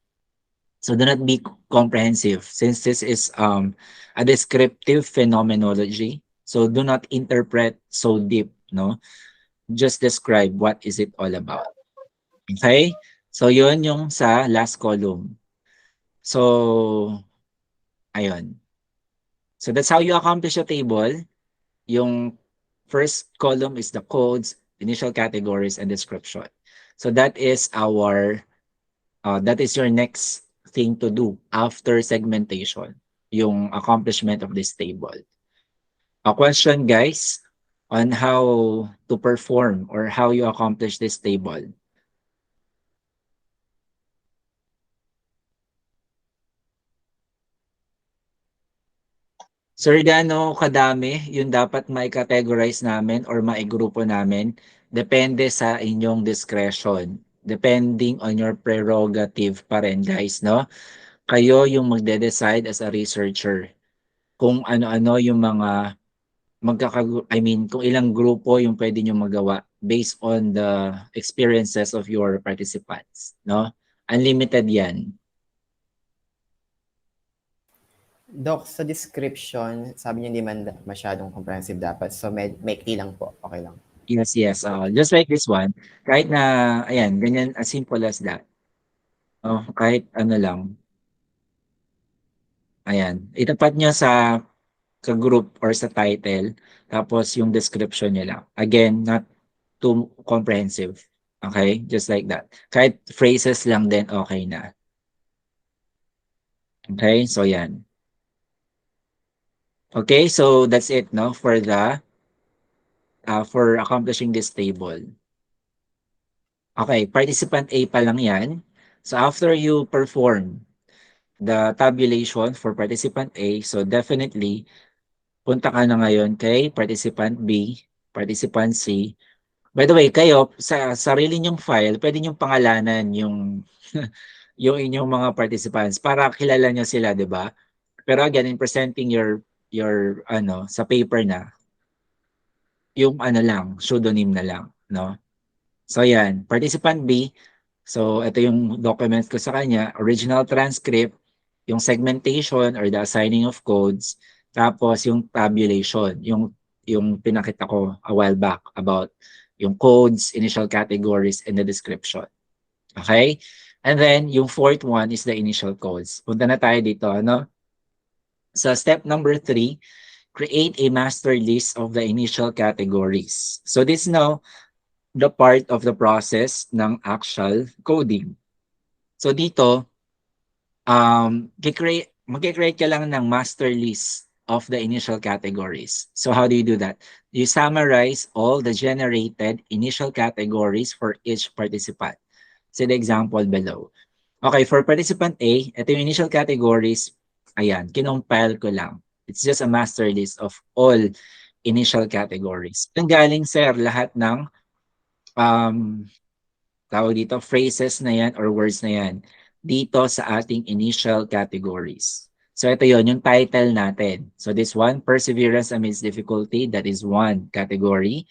So do not be comprehensive since this is a descriptive phenomenology. So do not interpret so deep, no? Just describe what is it all about. Okay? So yun yung sa last column. So ayun. So that's how you accomplish a table. Yung first column is the codes, initial categories, and description. So that is your next thing to do after segmentation, yung accomplishment of this table. A question, guys, on how to perform or how you accomplish this table. Sir, gaano kadami yung dapat mai-categorize namin or maigrupo namin? Depende sa inyong discretion. Depending on your prerogative pa rin, guys, no? Kayo yung magde-decide as a researcher kung ano-ano yung mga kung ilang grupo yung pwede nyo magawa based on the experiences of your participants, no? Unlimited yan. Doc, sa description, sabi niyo hindi man masyadong comprehensive dapat. So, maikli lang po. Okay lang. Yes, yes. Just like this one, kahit na, ayan, ganyan, as simple as that. Kahit ano lang, ayan. Itapat niyo sa ka-group or sa title, tapos yung description niya lang. Again, not too comprehensive. Okay? Just like that. Kahit phrases lang din, okay na. Okay? So, yan. Okay, so that's it, no? For the, for accomplishing this table. Okay, participant A pa lang yan. So, after you perform the tabulation for participant A, so definitely, punta ka na ngayon kay participant B, participant C. By the way, kayo, sa sarili nyong file, pwede nyong pangalanan yung, yung inyong mga participants para kilala nyo sila, di ba? Pero again, in presenting your sa paper na, yung lang, pseudonym na lang, no? So yan, participant B, so ito yung document ko sa kanya, original transcript, yung segmentation or the assigning of codes, tapos yung tabulation, yung pinakita ko a while back about yung codes, initial categories, and the description. Okay? And then, yung fourth one is the initial codes. Punta na tayo dito, ano? So, step number 3, create a master list of the initial categories. So, this is now the part of the process ng Axial coding. So, dito, mag-create ka lang ng master list of the initial categories. So how do you do that? You summarize all the generated initial categories for each participant. See the example below. Okay, for participant A, ito yung initial categories. Ayan, kinompile ko lang. It's just a master list of all initial categories. Ang galing, sir, lahat ng tawag dito, phrases na yan or words na yan dito sa ating initial categories. So ito yon yung title natin. So this one, perseverance amidst difficulty, that is one category.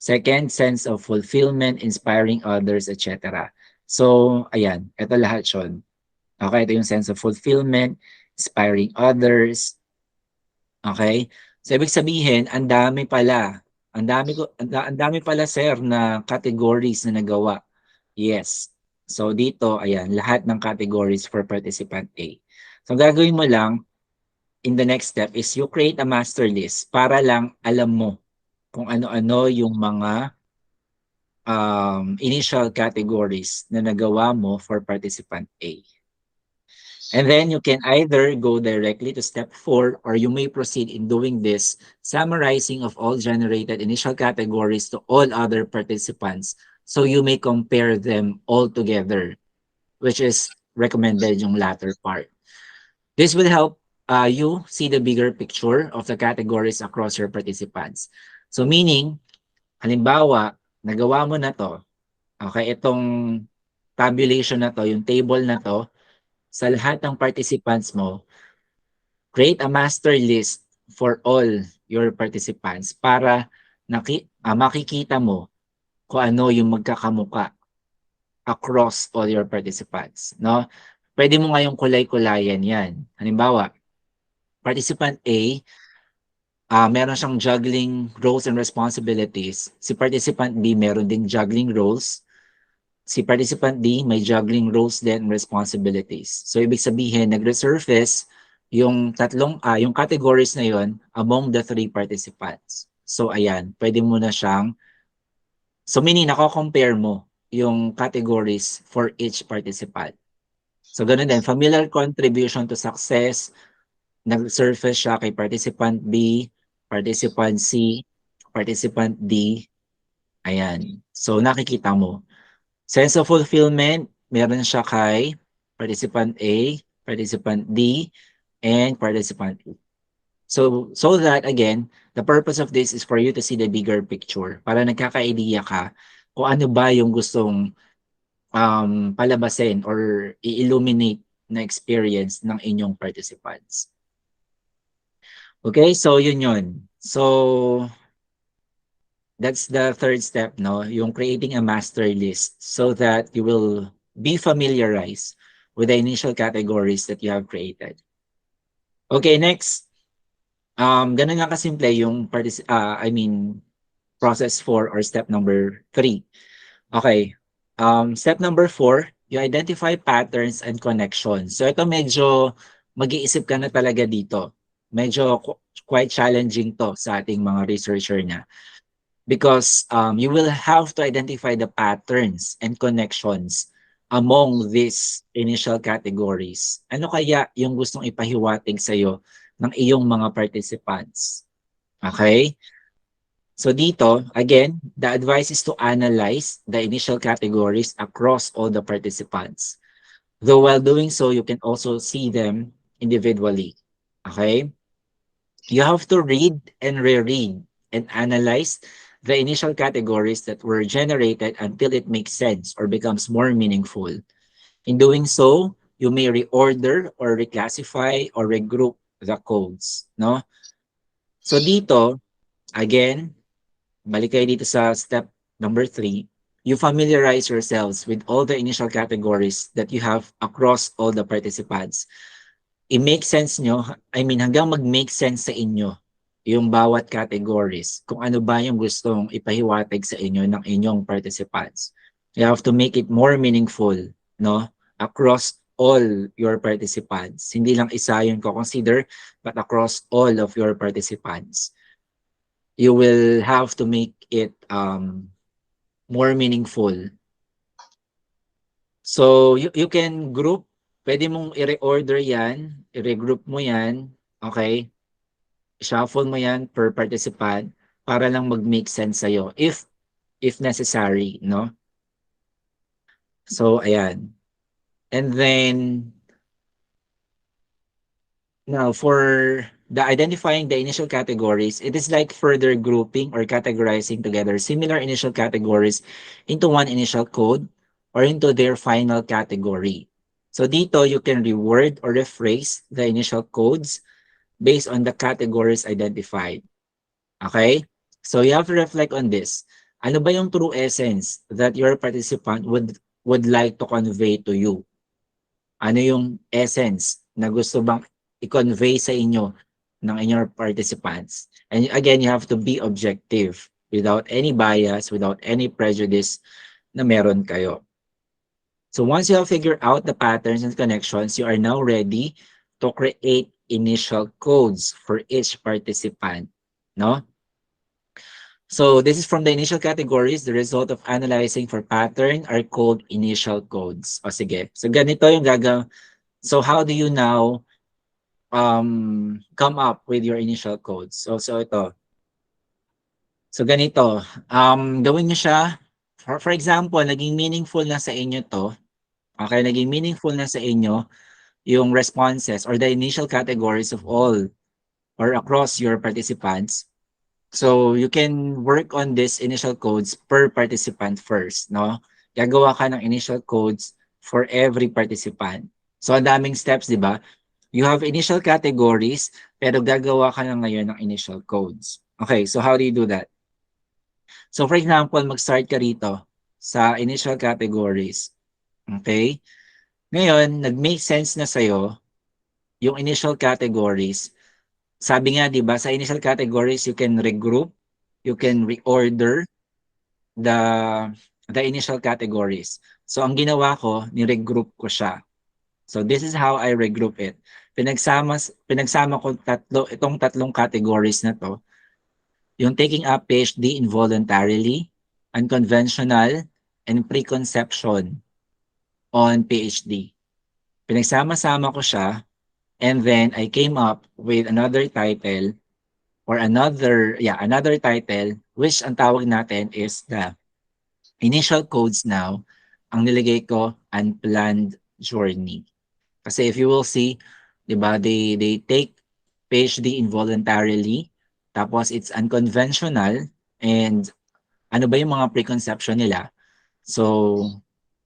Second, sense of fulfillment, inspiring others, etc. So ayan, ito lahat yun. Okay, ito yung sense of fulfillment, inspiring others. Okay? So ibig sabihin, ang dami pala. Ang dami pala, sir, na categories na nagawa. Yes. So dito, ayan, lahat ng categories for participant A. So gagawin mo lang in the next step is you create a master list para lang alam mo kung ano-ano yung mga initial categories na nagawa mo for participant A. And then you can either go directly to step 4 or you may proceed in doing this, summarizing of all generated initial categories to all other participants so you may compare them all together which is recommended yung latter part. This will help you see the bigger picture of the categories across your participants. So meaning, halimbawa, nagawa mo na to, okay, itong tabulation na to, yung table na to, sa lahat ng participants mo, create a master list for all your participants para makikita mo kung ano yung magkakamuka across all your participants, no? Pwede mo ngayong kulay-kulayan yan. Halimbawa, participant A, meron siyang juggling roles and responsibilities. Si participant B, meron din juggling roles. Si participant D, may juggling roles din and responsibilities. So, ibig sabihin, nag-resurface yung yung categories na yon among the 3 participants. So, ayan, pwede mo na siyang, so meaning, nako-compare mo yung categories for each participant. So, ganun din, familiar contribution to success, nag-surface siya kay participant B, participant C, participant D. Ayan. So, nakikita mo. Sense of fulfillment, meron siya kay participant A, participant D, and participant E. So that, again, the purpose of this is for you to see the bigger picture para nagkaka-idea ka kung ano ba yung gustong palabasin or i-illuminate na experience ng inyong participants. Okay, so yun. So that's the third step, no? Yung creating a master list so that you will be familiarized with the initial categories that you have created. Okay, next. Ganun nga kasimple yung process 4 or step number 3. Okay. Step number 4, you identify patterns and connections. So ito medyo mag-iisip ka na talaga dito. Medyo quite challenging to sa ating mga researcher na. Because you will have to identify the patterns and connections among these initial categories. Ano kaya yung gustong ipahiwatig sa'yo ng iyong mga participants? Okay? So dito, again, the advice is to analyze the initial categories across all the participants. Though while doing so, you can also see them individually. Okay? You have to read and reread and analyze the initial categories that were generated until it makes sense or becomes more meaningful. In doing so, you may reorder or reclassify or regroup the codes, no? So dito, again, balik kayo dito sa step number 3, you familiarize yourselves with all the initial categories that you have across all the participants. I-make sense nyo, hanggang mag-make sense sa inyo yung bawat categories, kung ano ba yung gustong ipahiwatig sa inyo ng inyong participants. You have to make it more meaningful, no? Across all your participants. Hindi lang isa yung consider, but across all of your participants. You will have to make it more meaningful. So, you can group, pwede mong i-reorder yan, i-regroup mo yan, okay? Shuffle mo yan per participant para lang mag-make sense sa'yo if necessary, no? So, ayan. And then, now for the identifying the initial categories, it is like further grouping or categorizing together similar initial categories into one initial code or into their final category. So dito, you can reword or rephrase the initial codes based on the categories identified. Okay? So you have to reflect on this. Ano ba yung true essence that your participant would like to convey to you? Ano yung essence na gusto bang i-convey sa inyo ng inyong participants? And again, you have to be objective without any bias, without any prejudice na meron kayo. So once you have figured out the patterns and connections, you are now ready to create initial codes for each participant, no? So this is from the initial categories. The result of analyzing for pattern are called initial codes. O sige. So ganito yung So how do you now come up with your initial codes? So ito. So ganito. Gawin niyo siya. For example, naging meaningful na sa inyo to. Okay, naging meaningful na sa inyo yung responses or the initial categories of all or across your participants. So you can work on this initial codes per participant first, no? Gagawa ka ng initial codes for every participant. So ang daming steps, di ba? You have initial categories, pero gagawa ka na ngayon ng initial codes. Okay, so how do you do that? So for example, mag-start ka rito sa initial categories. Okay? Ngayon, nag-make sense na sa'yo yung initial categories. Sabi nga, di ba, sa initial categories, you can regroup, you can reorder the initial categories. So ang ginawa ko, ni-regroup ko siya. So this is how I regroup it. Pinagsama ko itong tatlong categories na to. Yung taking up PhD involuntarily, unconventional, and preconception on PhD. Pinagsama-sama ko siya, and then I came up with another title or another title, which ang tawag natin is the initial codes now. Ang nilagay ko, unplanned journey. Kasi if you will see, di ba, they take PhD involuntarily, tapos it's unconventional, and ano ba yung mga preconception nila? So,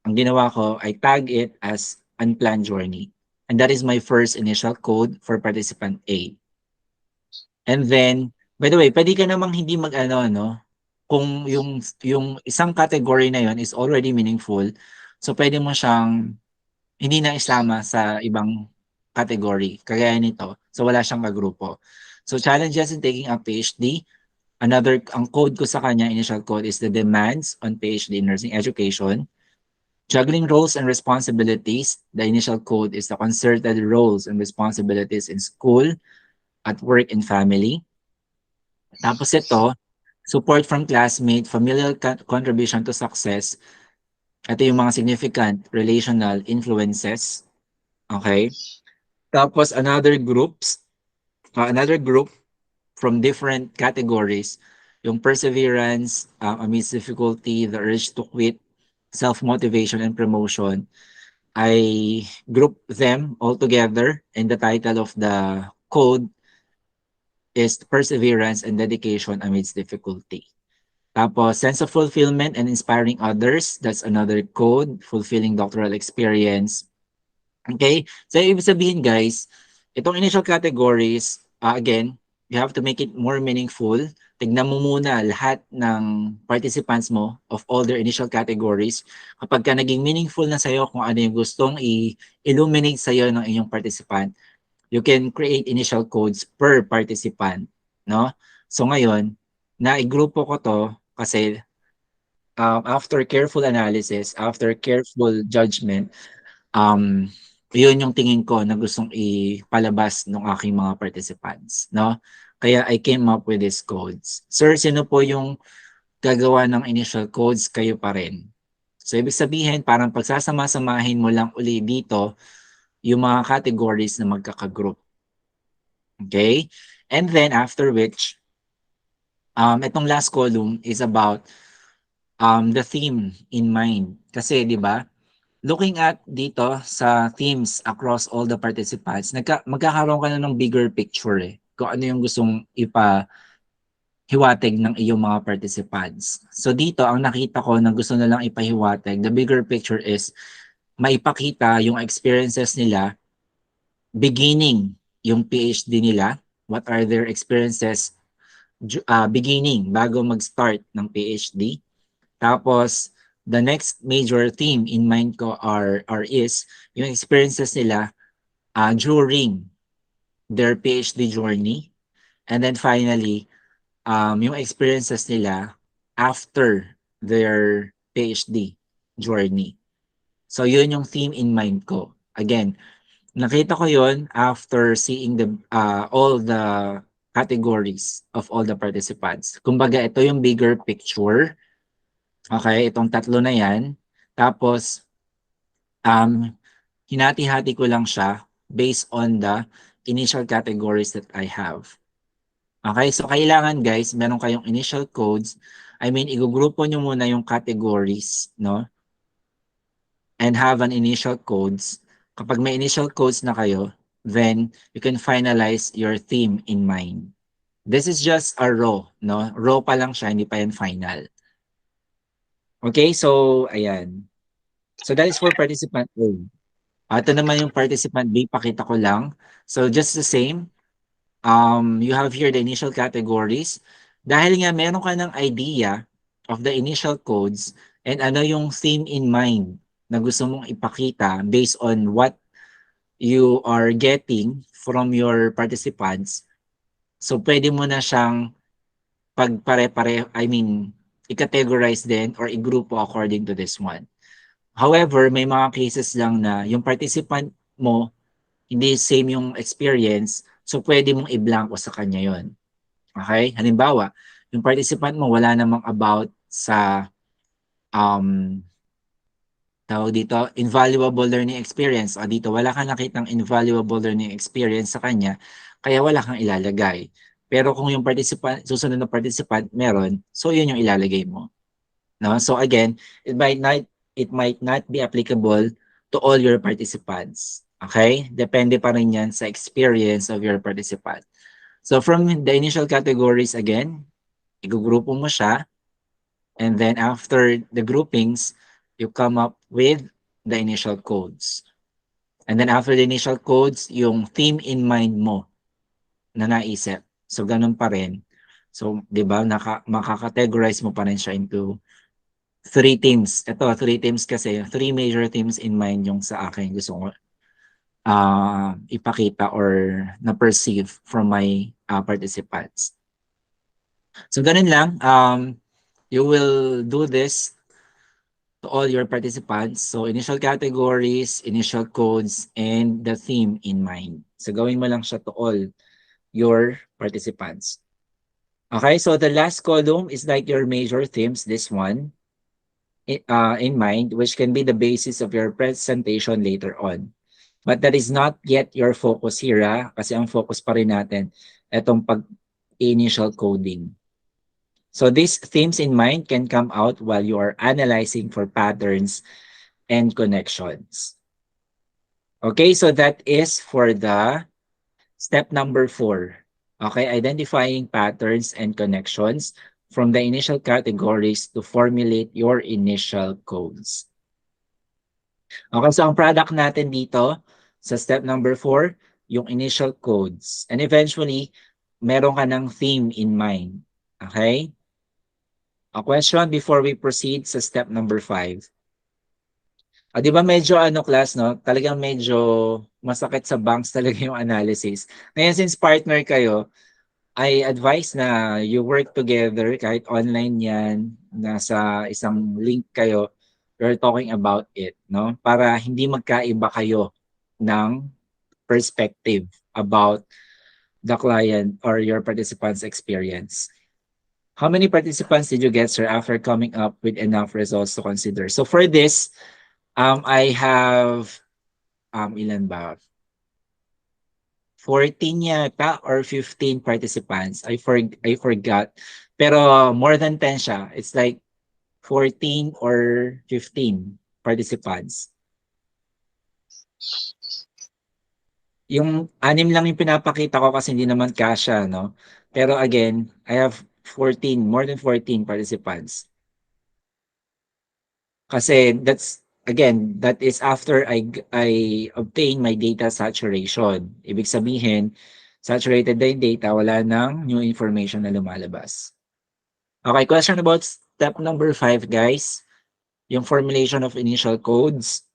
ang ginawa ko, I tag it as unplanned journey. And that is my first initial code for participant A. And then, by the way, pwede ka namang hindi mag-ano, no? Kung yung isang category na yon is already meaningful, so pwede mo siyang hindi na isama sa ibang category, kagaya nito. So wala siyang kagrupo. So challenges in taking up PhD, ang code ko sa kanya, initial code, is the demands on PhD nursing education. Juggling roles and responsibilities, the initial code is the concerted roles and responsibilities in school, at work, and family. Tapos ito, support from classmate, familial contribution to success. Ito yung mga significant relational influences. Okay? Tapos another group from different categories, yung perseverance, amidst difficulty, the urge to quit, self-motivation, and promotion. I group them all together, and the title of the code is perseverance and dedication amidst difficulty. Tapos, sense of fulfillment and inspiring others, that's another code, fulfilling doctoral experience. Okay? So, ibig sabihin guys, itong initial categories, again, you have to make it more meaningful. Tignan mo muna lahat ng participants mo of all their initial categories. Kapag ka naging meaningful na sa'yo kung ano yung gustong i-illuminate sa'yo ng inyong participant, you can create initial codes per participant. No? So ngayon, naigrupo ko to kasi after careful analysis, after careful judgment, yun yung tingin ko na gustong ipalabas ng aking mga participants, no? Kaya I came up with these codes. Sir, sino po yung gagawa ng initial codes? Kayo pa rin. So, ibig sabihin, parang pagsasama-samahin mo lang uli dito yung mga categories na magkakagroup. Okay? And then, after which, itong last column is about the theme in mind. Kasi, di ba, looking at dito sa themes across all the participants, magkakaroon ka na ng bigger picture kung ano yung gustong ipahiwatig ng iyong mga participants. So dito, ang nakita ko na gusto na lang ipahiwatig, the bigger picture is maipakita yung experiences nila beginning yung PhD nila, what are their experiences beginning bago mag-start ng PhD. Tapos, the next major theme in mind ko is yung experiences nila during their PhD journey. And then finally, yung experiences nila after their PhD journey. So, yun yung theme in mind ko. Again, nakita ko yun after seeing all the categories of all the participants. Kumbaga, ito yung bigger picture. Okay, itong tatlo na yan. Tapos, hinati-hati ko lang siya based on the initial categories that I have. Okay, so kailangan guys, meron kayong initial codes. I mean, igugrupo nyo muna yung categories, no? and have an initial codes, kapag may initial codes na kayo, then you can finalize your theme in mind. This is just a raw, no? Raw pa lang siya, hindi pa yan final. Okay, so ayan. So that is for participant A. Ito naman yung participant B, pakita ko lang. So just the same, you have here the initial categories. Dahil nga meron ka ng idea of the initial codes and ano yung theme in mind na gusto mong ipakita based on what you are getting from your participants. So pwede mo na siyang i-categorize din or i-grupo according to this one. However, may mga cases lang na yung participant mo, hindi same yung experience, so pwede mong i-blanko sa kanya yon. Okay? Halimbawa, yung participant mo wala namang about sa tawag dito, invaluable learning experience. O dito, wala kang nakitang invaluable learning experience sa kanya, kaya wala kang ilalagay. Pero kung yung participant, susunod na participant meron, so yun yung ilalagay mo. No? So again, it might not be applicable to all your participants. Okay? Depende pa rin yan sa experience of your participant. So from the initial categories again, igugrupo mo siya, and then after the groupings, you come up with the initial codes. And then after the initial codes, yung theme in mind mo na naisip. So ganun pa rin. So, di ba, makakategorize mo pa rin siya into 3 themes. Ito, 3 themes kasi, 3 major themes in mind yung sa akin gusto ko ipakita or na-perceive from my participants. So ganun lang. You will do this to all your participants. So initial categories, initial codes, and the theme in mind. So gawin mo lang siya to all your participants. Okay, so the last column is like your major themes, this one, in mind, which can be the basis of your presentation later on. But that is not yet your focus here, kasi ang focus pa rin natin itong pag-initial coding. So these themes in mind can come out while you are analyzing for patterns and connections. Okay, so that is for the step number 4. Okay, identifying patterns and connections from the initial categories to formulate your initial codes. Okay, so ang product natin dito sa step number 4, yung initial codes. And eventually, meron ka ng theme in mind. Okay? A question before we proceed sa step number 5. Di ba medyo class, no? Talagang medyo masakit sa banks talaga yung analysis. Ngayon, since partner kayo, I advise na you work together kahit online yan, nasa isang link kayo, you're talking about it, no? Para hindi magkaiba kayo ng perspective about the client or your participant's experience. How many participants did you get, sir, after coming up with enough results to consider? So for this, I have, ilan ba? 14 yata or 15 participants. I forgot. Pero more than 10 siya. It's like 14 or 15 participants. Yung 6 lang yung pinapakita ko kasi hindi naman kasya, no? Pero again, I have 14, more than 14 participants. Kasi that is after I obtain my data saturation. Ibig sabihin, saturated na yung data, wala nang new information na lumalabas. Okay, question about step number 5, guys. Yung formulation of initial codes.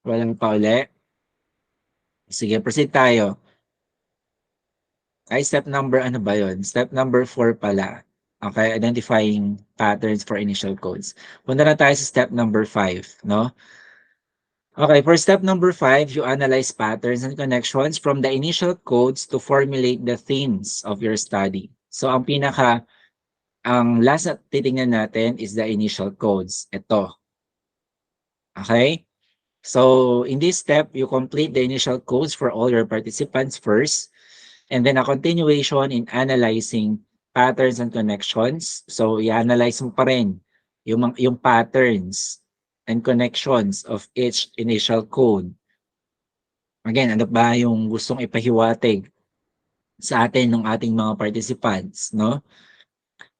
Walang pa uli. Sige, proceed tayo. Ay, step number, ano ba yun? Step number 4 pala. Okay, identifying patterns for initial codes. Punta na tayo sa step number 5, no? Okay, for step number 5, you analyze patterns and connections from the initial codes to formulate the themes of your study. So, ang last na titingnan natin is the initial codes. Ito. Okay? So, in this step, you complete the initial codes for all your participants first. And then a continuation in analyzing patterns and connections. So, i-analyze mo pa rin yung patterns and connections of each initial code. Again, ano ba yung gustong ipahiwatig sa atin ng ating mga participants, no?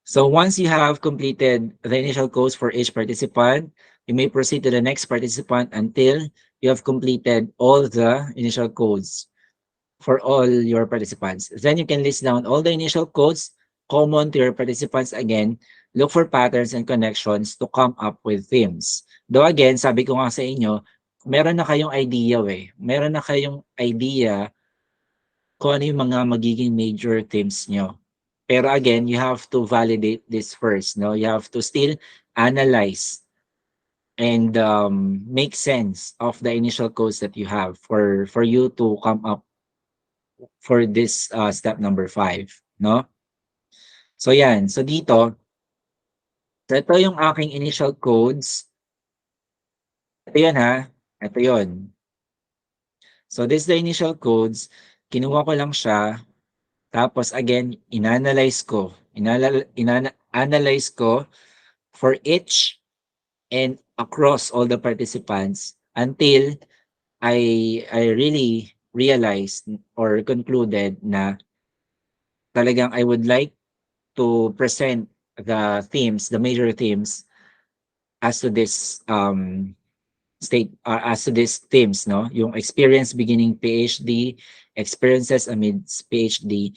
So once you have completed the initial codes for each participant, you may proceed to the next participant until you have completed all the initial codes for all your participants. Then you can list down all the initial codes common to your participants again, look for patterns and connections to come up with themes. Though again, sabi ko nga sa inyo, meron na kayong idea Meron na kayong idea kung ano yung mga magiging major themes nyo. Pero again, you have to validate this first, no? You have to still analyze and make sense of the initial codes that you have for you to come up for this step number 5, no? So yan, so dito, so ito yung aking initial codes. Ito yun ha, ito yun. So this is the initial codes, kinuha ko lang siya, tapos again, inanalyze ko. Analyze ko for each and across all the participants until I really realized or concluded na talagang I would like to present the themes, the major themes as to this as to these themes, no? Yung experience beginning PhD, experiences amidst PhD,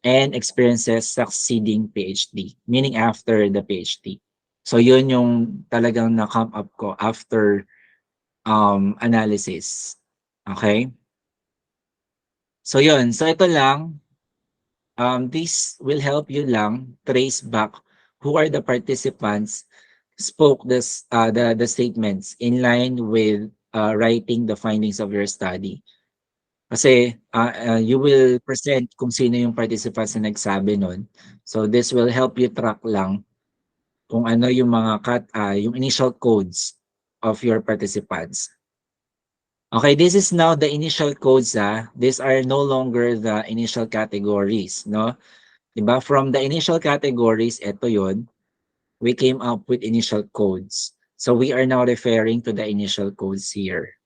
and experiences succeeding PhD, meaning after the PhD. So yun yung talagang na-come up ko after analysis. Okay? So yun. So ito lang. This will help you lang trace back who are the participants spoke the statements in line with writing the findings of your study. Kasi you will present kung sino yung participants na nagsabi nun. So this will help you track lang kung ano yung mga yung initial codes of your participants. Okay, this is now the initial codes. These are no longer the initial categories, no? Diba? From the initial categories, ito yun, we came up with initial codes. So we are now referring to the initial codes here.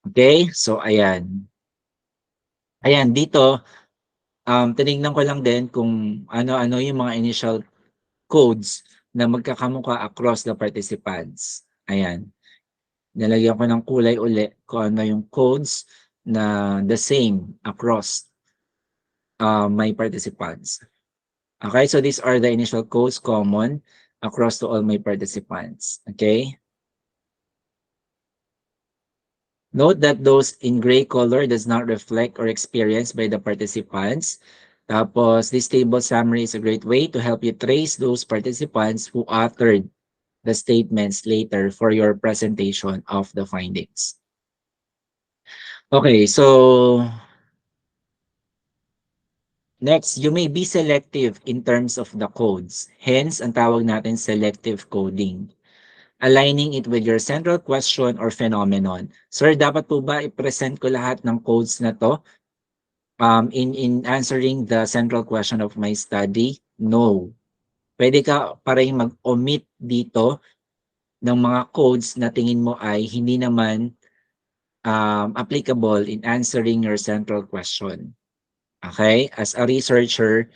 Okay, so ayan. Ayan, dito, tinignan ko lang din kung ano-ano yung mga initial codes na magkakamukha across the participants. Ayan. Nalagyan ko ng kulay uli kung ano yung codes na the same across my participants. Okay, so these are the initial codes common across to all my participants. Okay. Note that those in gray color does not reflect or experienced by the participants. Tapos, this table summary is a great way to help you trace those participants who authored the statements later for your presentation of the findings. Okay, so next, you may be selective in terms of the codes. Hence, ang tawag natin selective coding. Aligning it with your central question or phenomenon. Sir, dapat po ba i-present ko lahat ng codes na to in answering the central question of my study? No. Pwede ka pa rin mag-omit dito ng mga codes na tingin mo ay hindi naman applicable in answering your central question. Okay? As a researcher,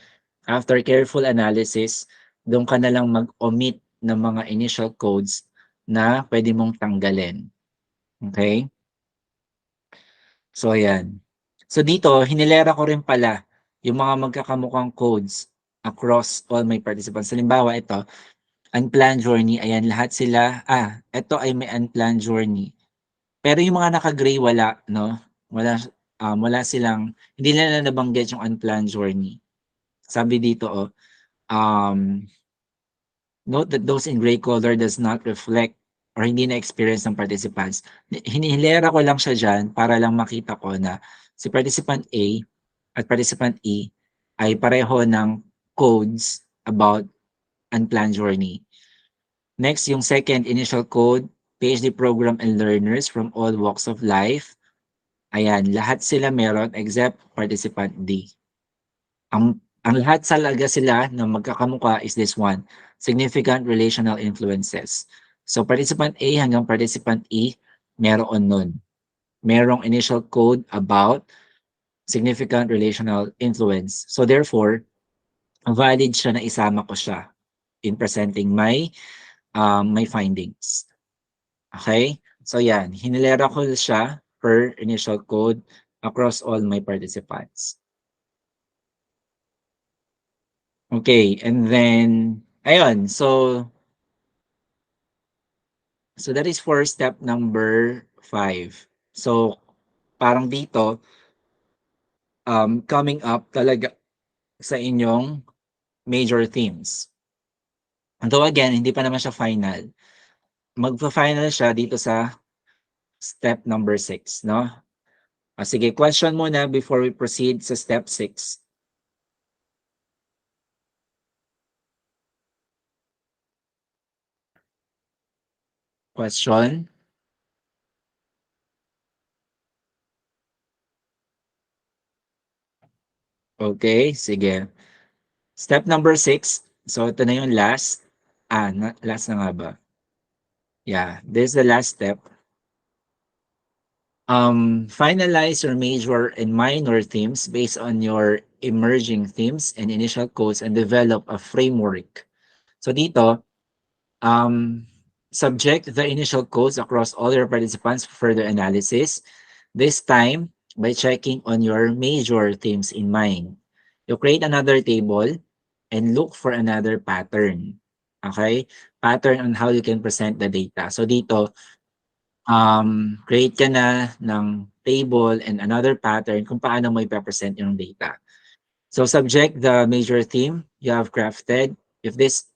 after careful analysis, doon ka na lang mag-omit ng mga initial codes na pwede mong tanggalin. Okay? So, ayan. So, dito, hinilera ko rin pala yung mga magkakamukhang codes across all my participants. Halimbawa, ito, unplanned journey. Ayan, lahat sila. Ito ay may unplanned journey. Pero yung mga naka-gray, wala, no? Wala silang, hindi nila nabanggit yung unplanned journey. Sabi dito, note that those in gray color does not reflect or hindi na-experience ng participants. Hinihilera ko lang siya dyan para lang makita ko na si participant A at participant E ay pareho ng codes about unplanned journey. Next, yung second initial code, PhD program and learners from all walks of life. Ayan, lahat sila meron except participant D. Ang lahat talaga sila na magkakamukha is this one, significant relational influences. So participant A hanggang participant E, meron nun. Merong initial code about significant relational influence. So therefore, valid siya na isama ko siya in presenting my findings. Okay? So yan, hinilera ko siya per initial code across all my participants. Okay, and then, ayun, so that is for step number 5. So, parang dito, coming up talaga sa inyong major themes. Though again, hindi pa naman siya final. Magfa-final siya dito sa step number 6, no? Sige, question muna before we proceed sa step 6. Question? Okay, sige. Step number 6. So, ito na yung last. Last na nga ba? Yeah, this is the last step. Finalize your major and minor themes based on your emerging themes and initial codes and develop a framework. So dito, subject the initial codes across all your participants for further analysis. This time, by checking on your major themes in mind. You create another table and look for another pattern. Okay? Pattern on how you can present the data. So dito, create ka na ng table and another pattern kung paano mo ipapresent yung data. So subject the major theme you have crafted. If this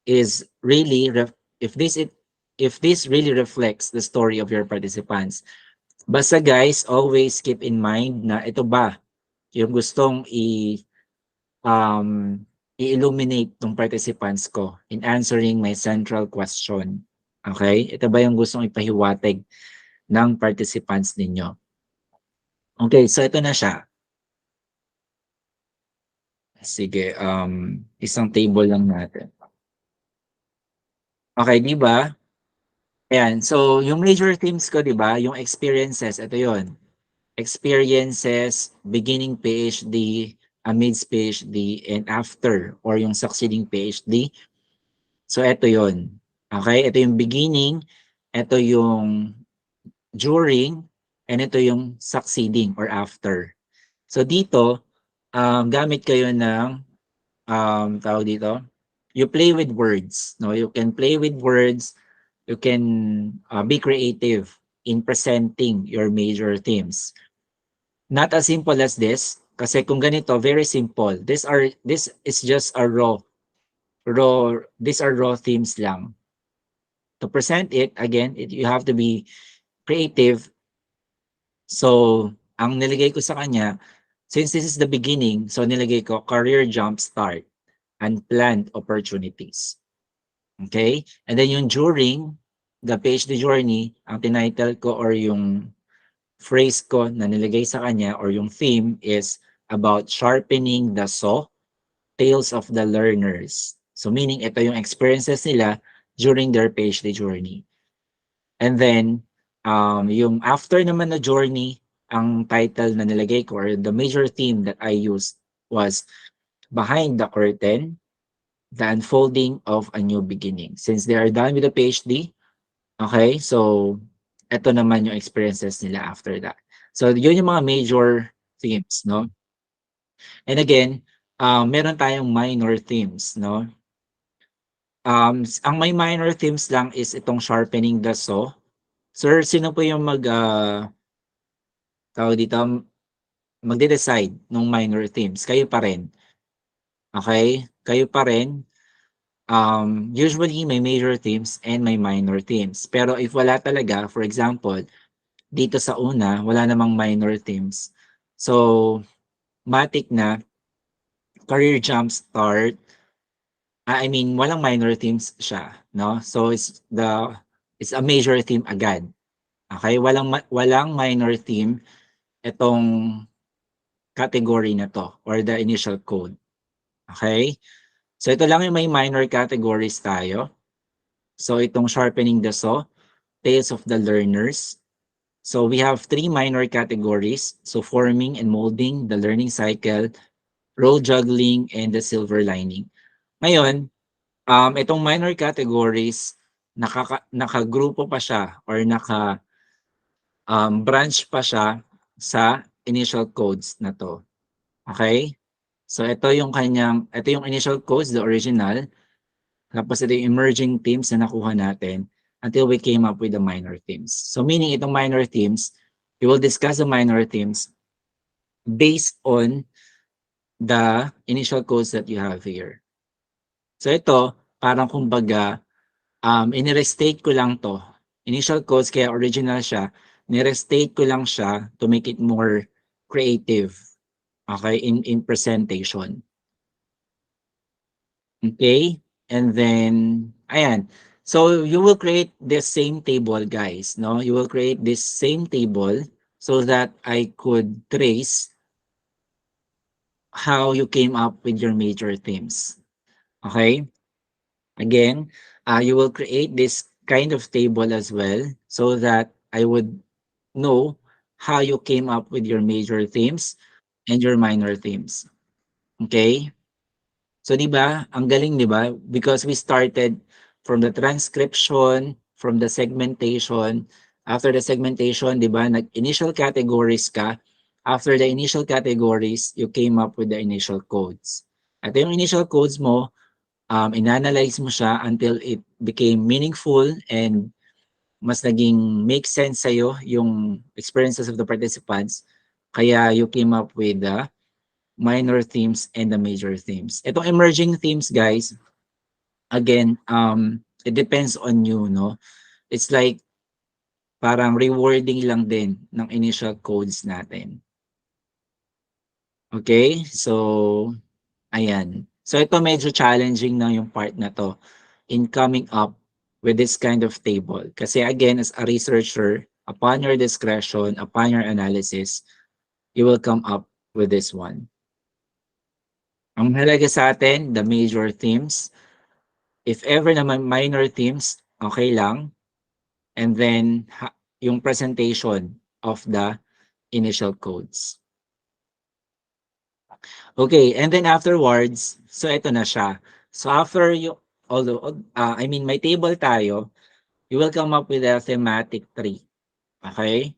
is really if this really reflects the story of your participants. Basta guys, always keep in mind na ito ba yung gustong um, i-illuminate ng participants ko in answering my central question. Okay? Ito ba yung gustong ipahiwatig ng participants ninyo? Okay, so ito na siya. Sige, isang table lang natin. Okay, di ba? Ayan, so yung major themes ko, di ba? Yung experiences, ito yon. Experiences, beginning PhD, amidst PhD, and after, or yung succeeding PhD. So ito yon. Okay, ito yung beginning, ito yung during, and ito yung succeeding or after. So dito, gamit kayo ng tawag dito, you play with words, no? You can play with words, you can be creative in presenting your major themes. Not as simple as this, kasi kung ganito, very simple. This is just a these are raw themes lang. To present it, again, you have to be creative. So, ang nilagay ko sa kanya, since this is the beginning, so nilagay ko career jump start, unplanned opportunities. Okay? And then yung during the PhD journey, ang tinitle ko or yung phrase ko na nilagay sa kanya or yung theme is about sharpening the saw, tales of the learners. So meaning ito yung experiences nila during their PhD journey. And then, yung after naman na journey, ang title na nilagay ko or the major theme that I used was Behind the Curtain, the unfolding of a new beginning. Since they are done with the PhD, okay, so ito naman yung experiences nila after that. So yun yung mga major themes, no? And again, meron tayong minor themes, no? Ang may minor themes lang is itong sharpening the saw. Sir, sino po yung tawag dito, magde-decide ng minor themes? Kayo pa rin. Okay? Kayo pa rin. Usually may major themes and may minor themes. Pero if wala talaga, for example, dito sa una, wala namang minor themes. So, matik na, career jump start, I mean, walang minor themes siya, no? So, it's a major theme agad. Okay? Walang minor theme itong category na to or the initial code. Okay? So ito lang yung may minor categories tayo. So itong sharpening the saw, tales of the learners. So we have 3 minor categories. So forming and molding, the learning cycle, role juggling, and the silver lining. Ngayon, itong minor categories, nakagrupo pa siya or branch pa siya sa initial codes na to. Okay? So ito yung initial codes, the original. Tapos ito yung emerging themes na nakuha natin until we came up with the minor themes. So meaning itong minor themes, we will discuss the minor themes based on the initial codes that you have here. So ito, parang kumbaga, inirestate ko lang to. Initial codes, kaya original siya. Nirestate ko lang siya to make it more creative. Okay, in presentation. Okay, and then, ayan. So you will create this same table, guys. No, you will create this same table so that I could trace how you came up with your major themes. Okay. Again, you will create this kind of table as well so that I would know how you came up with your major themes and your minor themes. Okay? So 'di ba, ang galing 'di ba? Because we started from the transcription, from the segmentation. After the segmentation, 'di ba, nag-initial categories ka. After the initial categories, you came up with the initial codes. At yung initial codes mo, inanalyze mo siya until it became meaningful and mas naging make sense sa'yo yung experiences of the participants. Kaya you came up with the minor themes and the major themes. Itong emerging themes, guys, again, it depends on you, no? It's like parang rewarding lang din ng initial codes natin. Okay? So, ayan. So ito medyo challenging na yung part na to in coming up with this kind of table. Kasi again, as a researcher, upon your discretion, upon your analysis, you will come up with this one. Ang mahalaga sa atin, the major themes. If ever naman minor themes, okay lang. And then, yung presentation of the initial codes. Okay, and then afterwards, so ito na siya. So after you, although, may table tayo, you will come up with a thematic tree. Okay?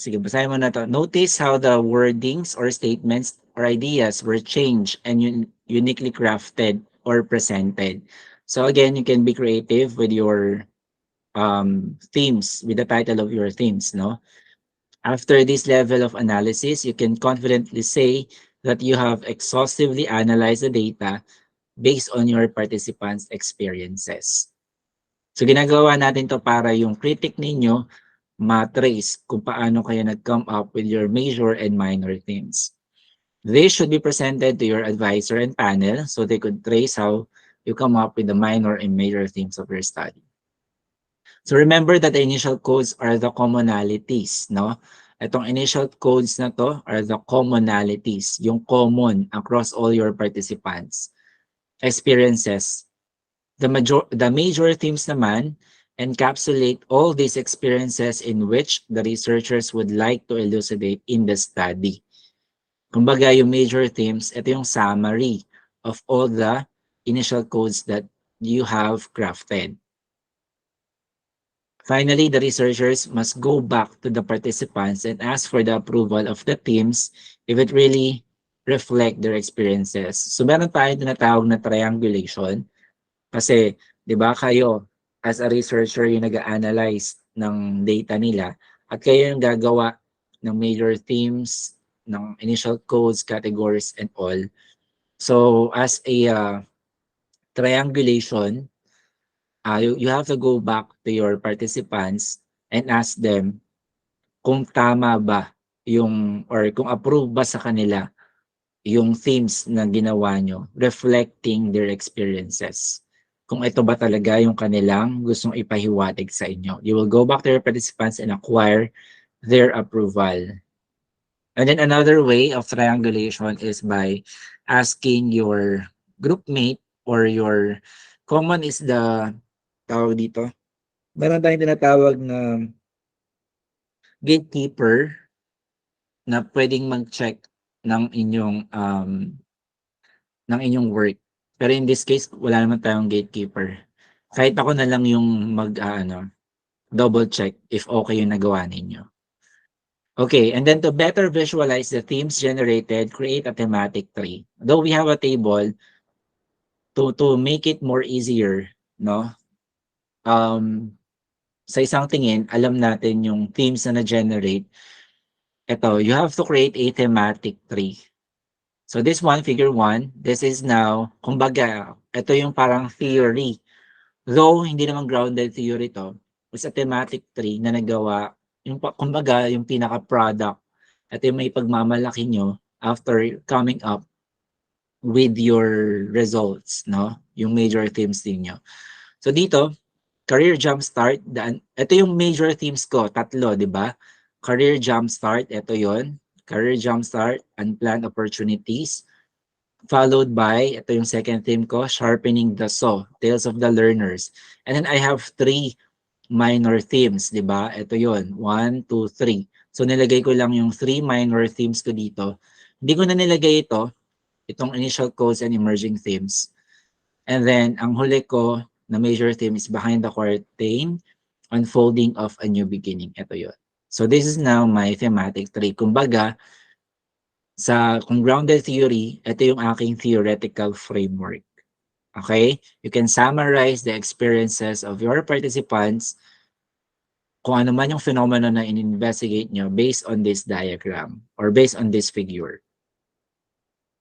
Sige, basahin mo na to. Notice how the wordings or statements or ideas were changed and uniquely crafted or presented. So again, you can be creative with your themes, with the title of your themes, no? After this level of analysis, you can confidently say that you have exhaustively analyzed the data based on your participants' experiences. So ginagawa natin to para yung critic ninyo matrace kung paano kayo nag-come up with your major and minor themes. This should be presented to your advisor and panel so they could trace how you come up with the minor and major themes of your study. So remember that the initial codes are the commonalities, no? Itong initial codes na to are the commonalities, yung common across all your participants' experiences. The major themes naman encapsulate all these experiences in which the researchers would like to elucidate in the study. Kumbaga, yung major themes, ito yung summary of all the initial codes that you have crafted. Finally, the researchers must go back to the participants and ask for the approval of the teams if it really reflect their experiences. So meron tayong tinatawag na triangulation kasi 'di ba kayo as a researcher yung nag-analyze ng data nila at kayo yung gagawa ng major themes, ng initial codes, categories and all. So as a triangulation, you have to go back to your participants and ask them kung tama ba yung or kung approve ba sa kanila yung themes na ginawa nyo reflecting their experiences. kung ito ba talaga yung kanilang gustong ipahiwatig sa inyo. You will go back to your participants and acquire their approval. And then another way of triangulation is by asking your group mate or your common is the tawag dito. Meron tayong tinatawag na gatekeeper na pwedeng mag-check ng inyong work. Pero in this case, wala naman tayong gatekeeper. Kahit ako na lang yung double check if okay yung nagawa ninyo. Okay, and then to better visualize the themes generated, create a thematic tree. Though we have a table, to make it more easier, no? Sa isang tingin, alam natin yung themes na na-generate. Ito, you have to create a thematic tree. So this one, figure 1, this is now, kumbaga, ito yung parang theory. Though, hindi naman grounded theory to, it's a thematic tree na nagawa, yung, kumbaga, yung pinaka-product. Ito yung may pagmamalaki nyo after coming up with your results, no? Yung major themes ninyo. So dito, career jumpstart, ito yung major themes ko, tatlo, di ba? Career jumpstart, ito yon. Career jumpstart, unplanned opportunities, followed by, ito yung second theme ko, sharpening the saw, tales of the learners. And then I have 3 minor themes, di ba? Ito yon, 1, 2, 3. So nilagay ko lang yung 3 minor themes ko dito. Hindi ko na nilagay itong initial codes and emerging themes. And then, ang huli ko na major theme is behind the curtain, unfolding of a new beginning. Ito yun. So this is now my thematic tree. Kumbaga, kung grounded theory, ito yung aking theoretical framework. Okay? You can summarize the experiences of your participants kung ano man yung phenomena na in-investigate nyo based on this diagram or based on this figure.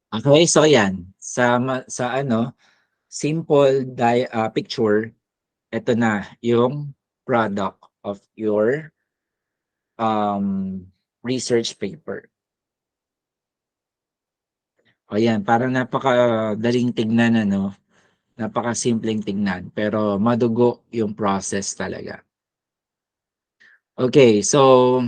Okay, so yan. Sa simple picture, ito na yung product of your research paper. O yan, parang napakadaling tignan, ano? Napakasimpleng tignan, pero madugo yung process talaga. Okay, so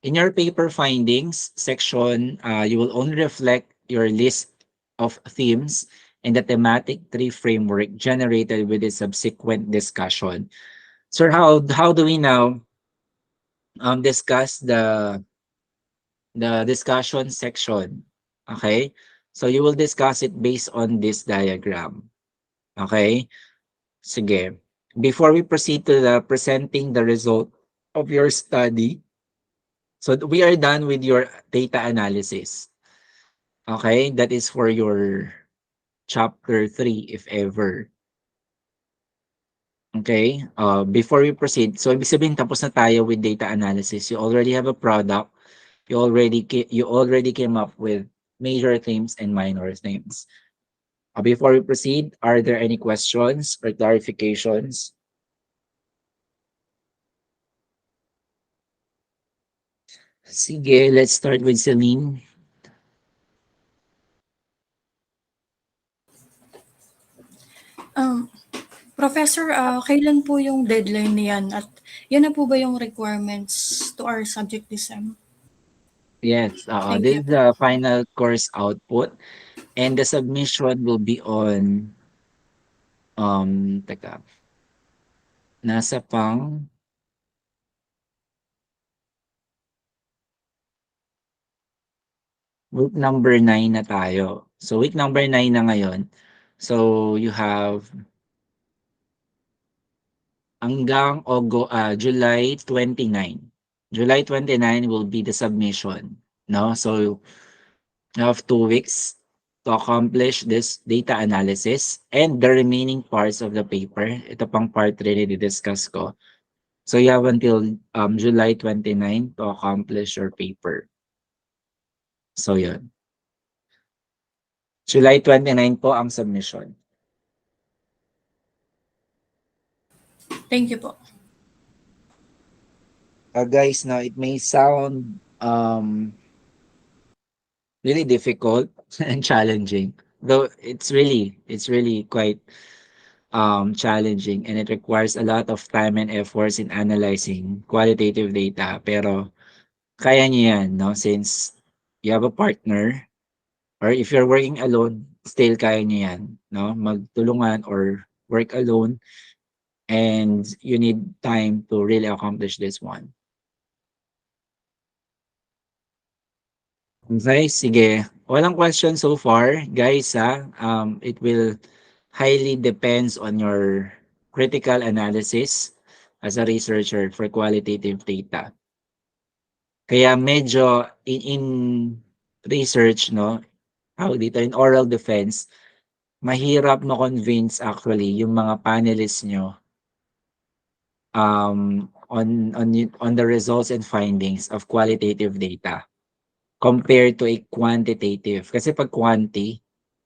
in your paper findings section, you will only reflect your list of themes and the thematic tree framework generated with the subsequent discussion. So how do we now discuss the discussion section? Okay? So you will discuss it based on this diagram. Okay? Sige. Before we proceed to the presenting the result of your study, so we are done with your data analysis. Okay? That is for your chapter 3 if ever. Okay? Before we proceed, so ibig sabihin tapos na tayo with data analysis. You already have a product. You already came up with major themes and minor themes. Before we proceed, are there any questions or clarifications? Sige, let's start with Celine. Professor, kailan po yung deadline niyan at yan na po ba yung requirements to our subject this sem? Yes, Thank this you is po. the final course output and the submission will be on teka. Nasa pang week number 9 na tayo. So week number 9 na ngayon. So you have hanggang July 29. July 29 will be the submission, no? So you have 2 weeks to accomplish this data analysis and the remaining parts of the paper. Ito pang part 3 na discuss ko. So you have until July 29 to accomplish your paper. So yun. July 29 po ang submission. Thank you po. Guys, now it may sound really difficult and challenging. Though it's really quite challenging, and it requires a lot of time and efforts in analyzing qualitative data. Pero kaya niyo yan, no? Since you have a partner, or if you're working alone, still kaya niyo yan, no? Magtulungan or work alone, and you need time to really accomplish this one. Okay, sige. Walang question so far, guys, ha? It will highly depends on your critical analysis as a researcher for qualitative data. Kaya medyo in research, no, tawag dito, in oral defense, mahirap ma-convince actually yung mga panelists nyo on the results and findings of qualitative data compared to a quantitative. Kasi pag quanti,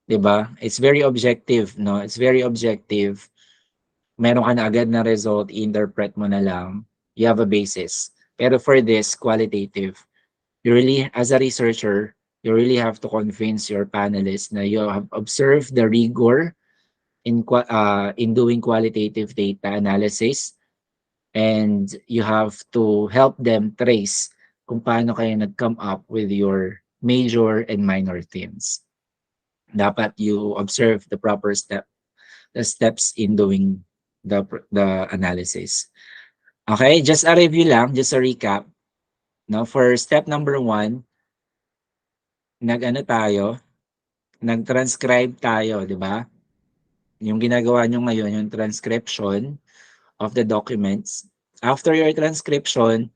'di ba? It's very objective, no? It's very objective. Meron ka na agad na result, interpret mo na lang. You have a basis. Pero for this qualitative, you really, as a researcher, you really have to convince your panelists na you have observed the rigor in doing qualitative data analysis, and you have to help them trace kung paano kayo nag-come up with your major and minor themes. Dapat you observe the steps in doing the analysis. Okay, just a review lang, just a recap. No, for step number 1, nag-transcribe tayo, 'di ba? Yung ginagawa nyo ngayon, yung transcription of the documents. After your transcription,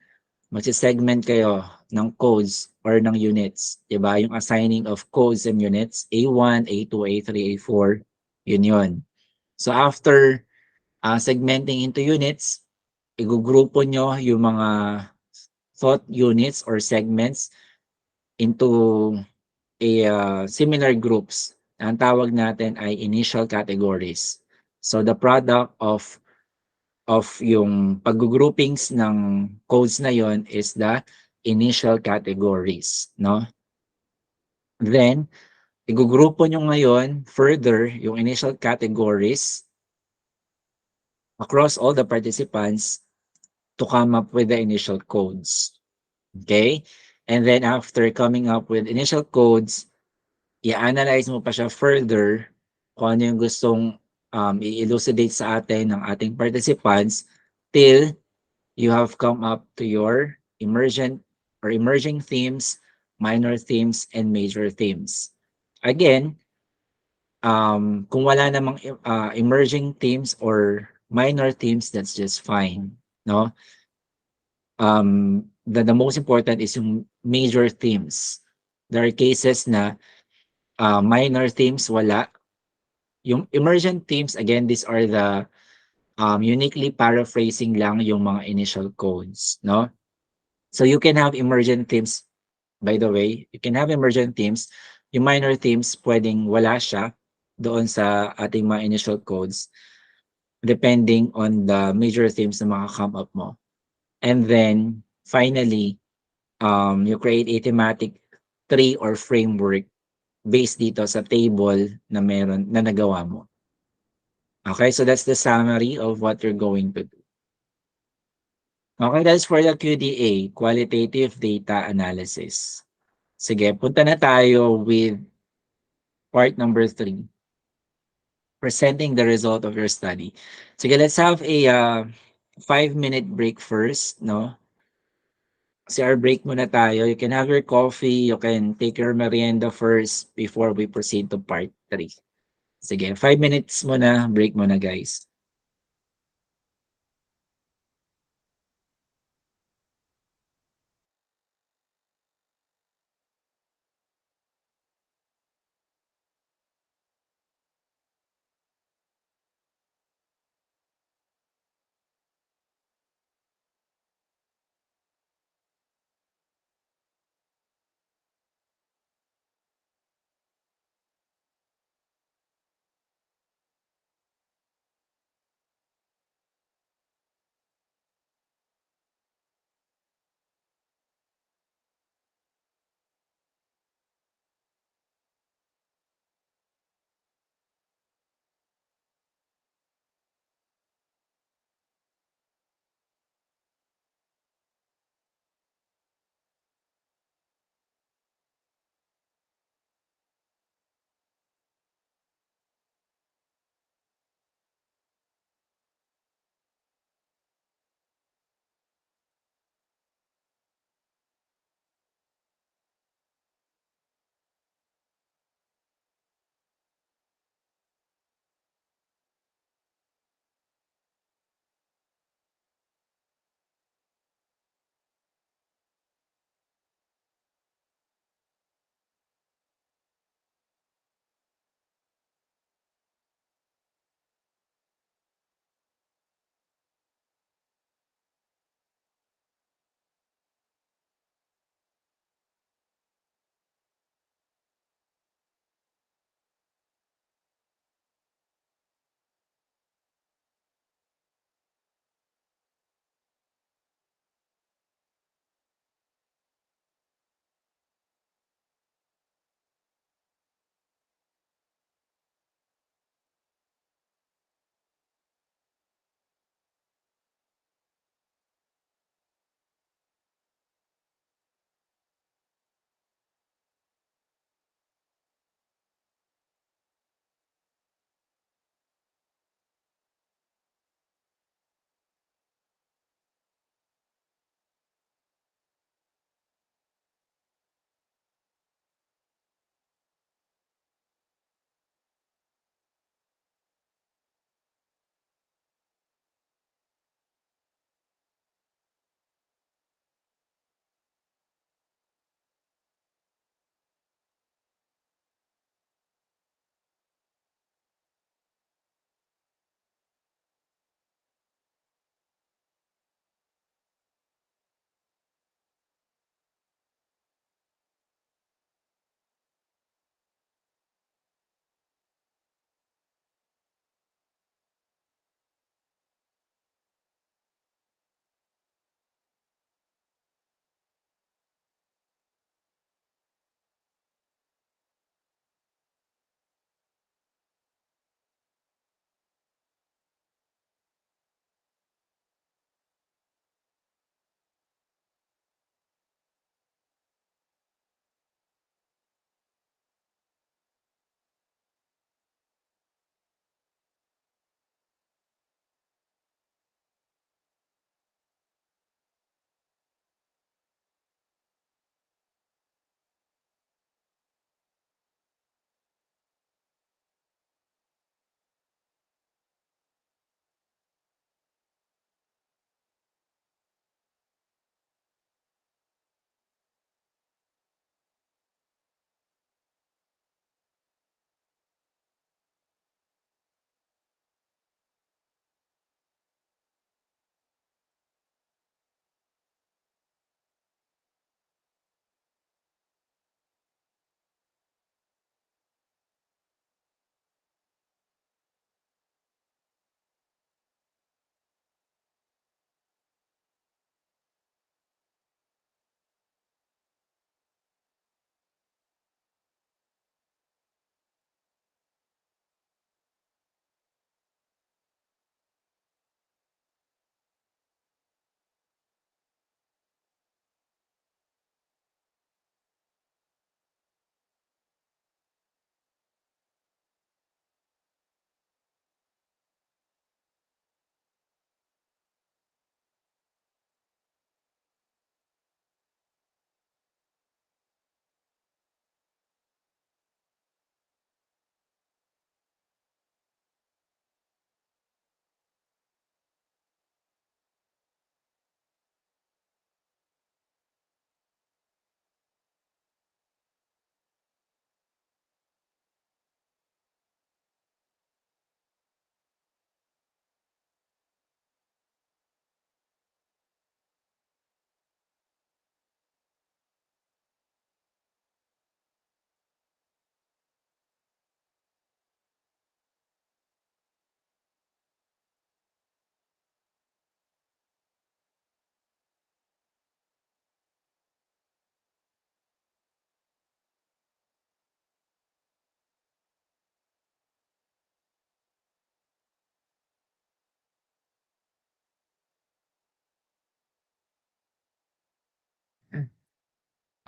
magsi-segment kayo ng codes or ng units, 'di ba? Yung assigning of codes and units, A1, A2, A3, A4, yun yun. So after segmenting into units, igugrupo nyo yung mga thought units or segments into similar groups. Ang tawag natin ay initial categories. So the product of yung pag-groupings ng codes na yon is the initial categories, no? Then, igugrupo nyo ngayon further yung initial categories across all the participants to come up with the initial codes. Okay? And then after coming up with initial codes, i-analyze mo pa siya further kung ano yung gustong i-elucidate sa atin ng ating participants till you have come up to your emergent or emerging themes, minor themes, and major themes. Again, kung wala namang emerging themes or minor themes, that's just fine, no? The most important is yung major themes. There are cases na minor themes wala. Yung emergent themes, again, these are the uniquely paraphrasing lang yung mga initial codes, no? So you can have emergent themes, by the way, you can have emergent themes. Yung minor themes, pwedeng wala siya doon sa ating mga initial codes depending on the major themes na maka-come up mo. And then, finally, you create a thematic tree or framework based dito sa table na meron na nagawa mo. Okay, so that's the summary of what you're going to do. Okay, that's for the QDA, Qualitative Data Analysis. Sige, punta na tayo with part number 3. Presenting the result of your study. Sige, let's have a 5-minute break first, no? CR break muna tayo. You can have your coffee, you can take your merienda first before we proceed to part 3. Sige, 5 minutes muna, break muna guys.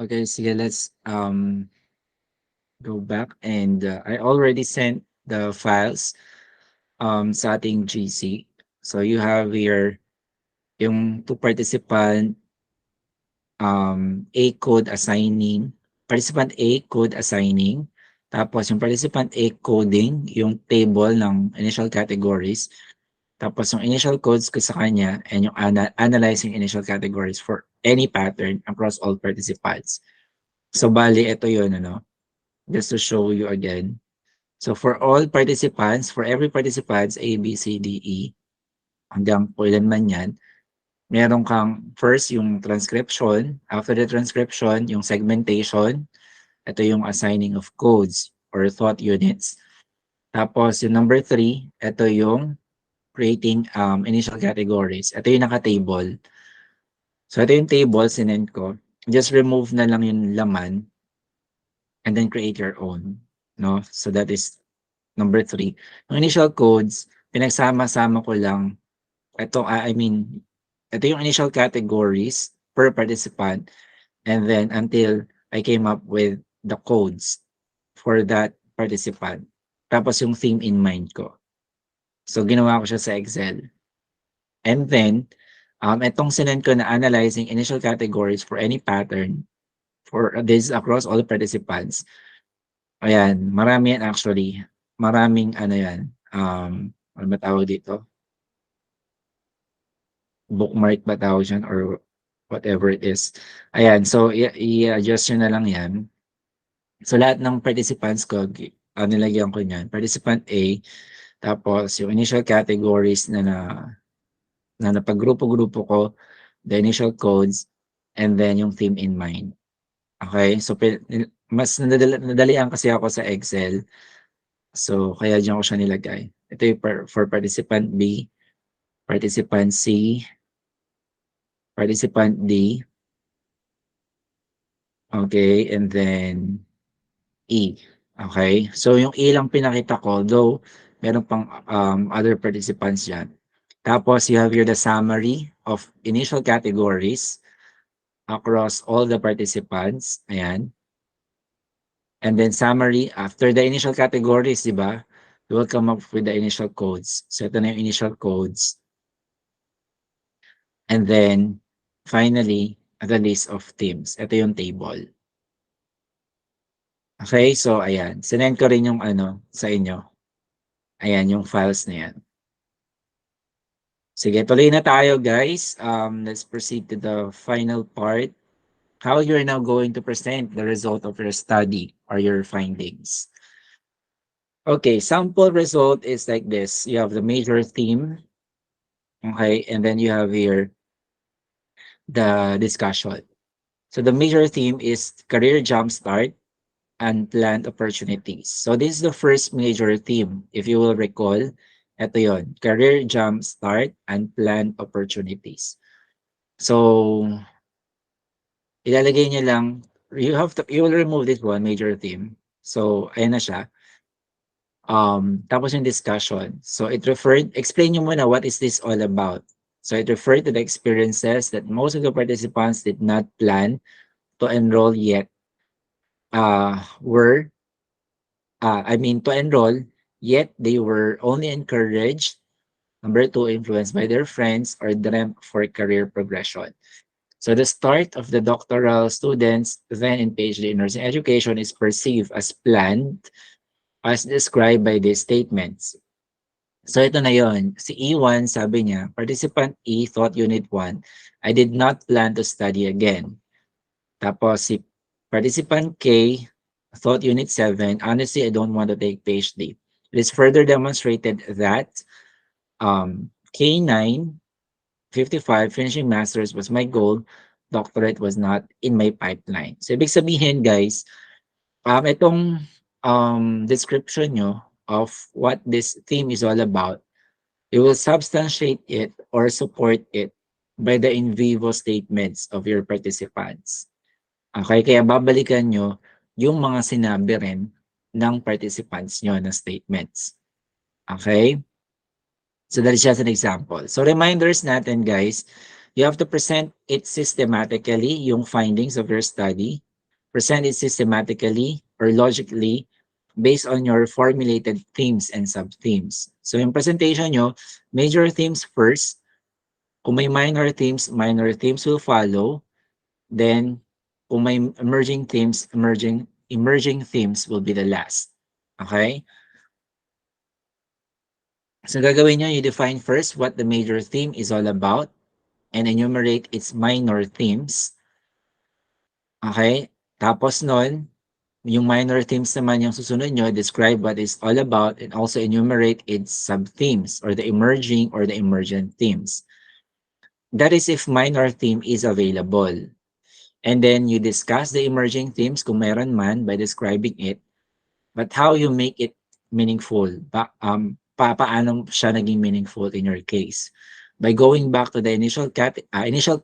Okay, sige, let's go back and I already sent the files sa ating GC. So you have here yung two participant A code assigning, participant A code assigning, tapos yung participant A coding yung table ng initial categories, tapos yung initial codes ko sa kanya and yung analyzing initial categories for any pattern across all participants. So bali ito yun, ano, just to show you again. So for all participants, for every participants A, B, C, D, E, hanggang po ilan man yan, meron kang first yung transcription, after the transcription, yung segmentation, ito yung assigning of codes or thought units. Tapos yung number 3, ito yung creating initial categories. Ito yung naka-table. So ito yung table, sinend ko. Just remove na lang yung laman and then create your own. No? So that is number 3. Yung initial codes, pinagsama-sama ko lang. Ito, ito yung initial categories per participant and then until I came up with the codes for that participant. Tapos yung theme in mind ko. So ginawa ko siya sa Excel. And then, itong sinend ko na analyzing initial categories for any pattern for this across all participants. Ayan, marami yan actually. Maraming ano yan. Ano ba tawag dito? Bookmark ba tawag dyan or whatever it is. Ayan, so i-adjust nyo na lang yan. So lahat ng participants ko, nilagyan ko niyan. Participant A, tapos yung initial categories na napag-grupo-grupo ko, the initial codes, and then yung theme in mind. Okay, so mas nadalian kasi ako sa Excel. So kaya diyan ko siya nilagay. Ito yung for participant B, participant C, participant D, okay, and then E. Okay, so yung E lang pinakita ko, though meron pang other participants dyan. Tapos you have here the summary of initial categories across all the participants. Ayan. And then summary, after the initial categories, di ba? You will come up with the initial codes. So ito na yung initial codes. And then, finally, the list of teams. Ito yung table. Okay, so ayan. Sinend ko rin yung ano sa inyo. Ayan, yung files na yan. Sige, tuloy na tayo guys. Let's proceed to the final part. How you're now going to present the result of your study or your findings. Okay, sample result is like this. You have the major theme. Okay, and then you have here the discussion. So the major theme is career jumpstart and planned opportunities. So this is the first major theme. If you will recall, ito yun, career jumpstart and planned opportunities. So, ilalagay niyo lang, you will remove this one, major theme. So, ayan na siya. Tapos yung discussion. So, explain nyo muna what is this all about. So, it referred to the experiences that most of the participants did not plan to enroll yet to enroll, yet they were only encouraged, number 2, influenced by their friends or dreamt for career progression. So the start of the doctoral students then in PhD in nursing education is perceived as planned as described by these statements. So ito na yon. Si E1 sabi niya, participant E thought unit 1, I did not plan to study again. Tapos si participant K thought unit 7, honestly, I don't want to take PhD. It is further demonstrated that K9, 55, finishing master's was my goal. Doctorate was not in my pipeline. So, ibig sabihin, guys, itong description nyo of what this theme is all about, you will substantiate it or support it by the in vivo statements of your participants. Okay, kaya babalikan nyo yung mga sinabi rin ng participants nyo na statements. Okay? So that is just an example. So reminders natin guys, you have to present it systematically, yung findings of your study. present it systematically or logically based on your formulated themes and sub-themes. So yung presentation nyo, major themes first. Kung may minor themes will follow. Then, kung may emerging themes, emerging themes will be the last. Okay? So gagawin nyo, you define first what the major theme is all about and enumerate its minor themes. Okay? Tapos nun, yung minor themes naman yung susunod nyo, describe what it's all about and also enumerate its sub-themes or the emerging or the emergent themes. That is if minor theme is available. And then you discuss the emerging themes kung meron man by describing it, but how you make it meaningful. Paano siya naging meaningful in your case? By going back to the initial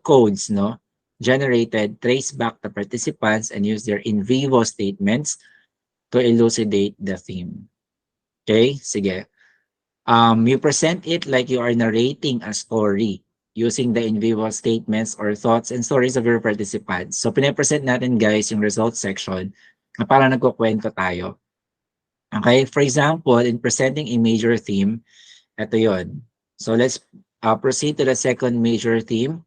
codes, no, generated, trace back the participants and use their in vivo statements to elucidate the theme. Okay, sige. You present it like you are narrating a story using the in vivo statements or thoughts and stories of your participants. So, pinapresent natin guys yung results section na parang nagkukwento tayo. Okay, for example, in presenting a major theme, ito yon. So, let's proceed to the second major theme,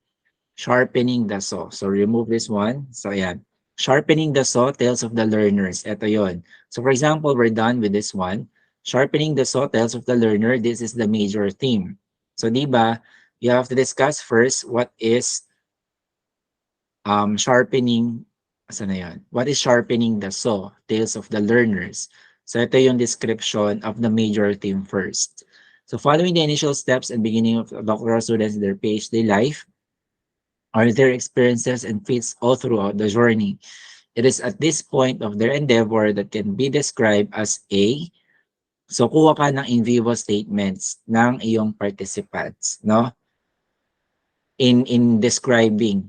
sharpening the saw. So, remove this one. So, ayan. Sharpening the saw, tales of the learners. Ito yon. So, for example, we're done with this one. Sharpening the saw, tales of the learner. This is the major theme. So, di ba, you have to discuss first what is sharpening, asa na yun? What is sharpening the saw, tales of the learners. So, ito yung description of the major theme first. So, following the initial steps and beginning of doctoral students in their PhD life, are their experiences and feats all throughout the journey. It is at this point of their endeavor that can be described as A. So, kuha ka ng in vivo statements ng iyong participants, no? In describing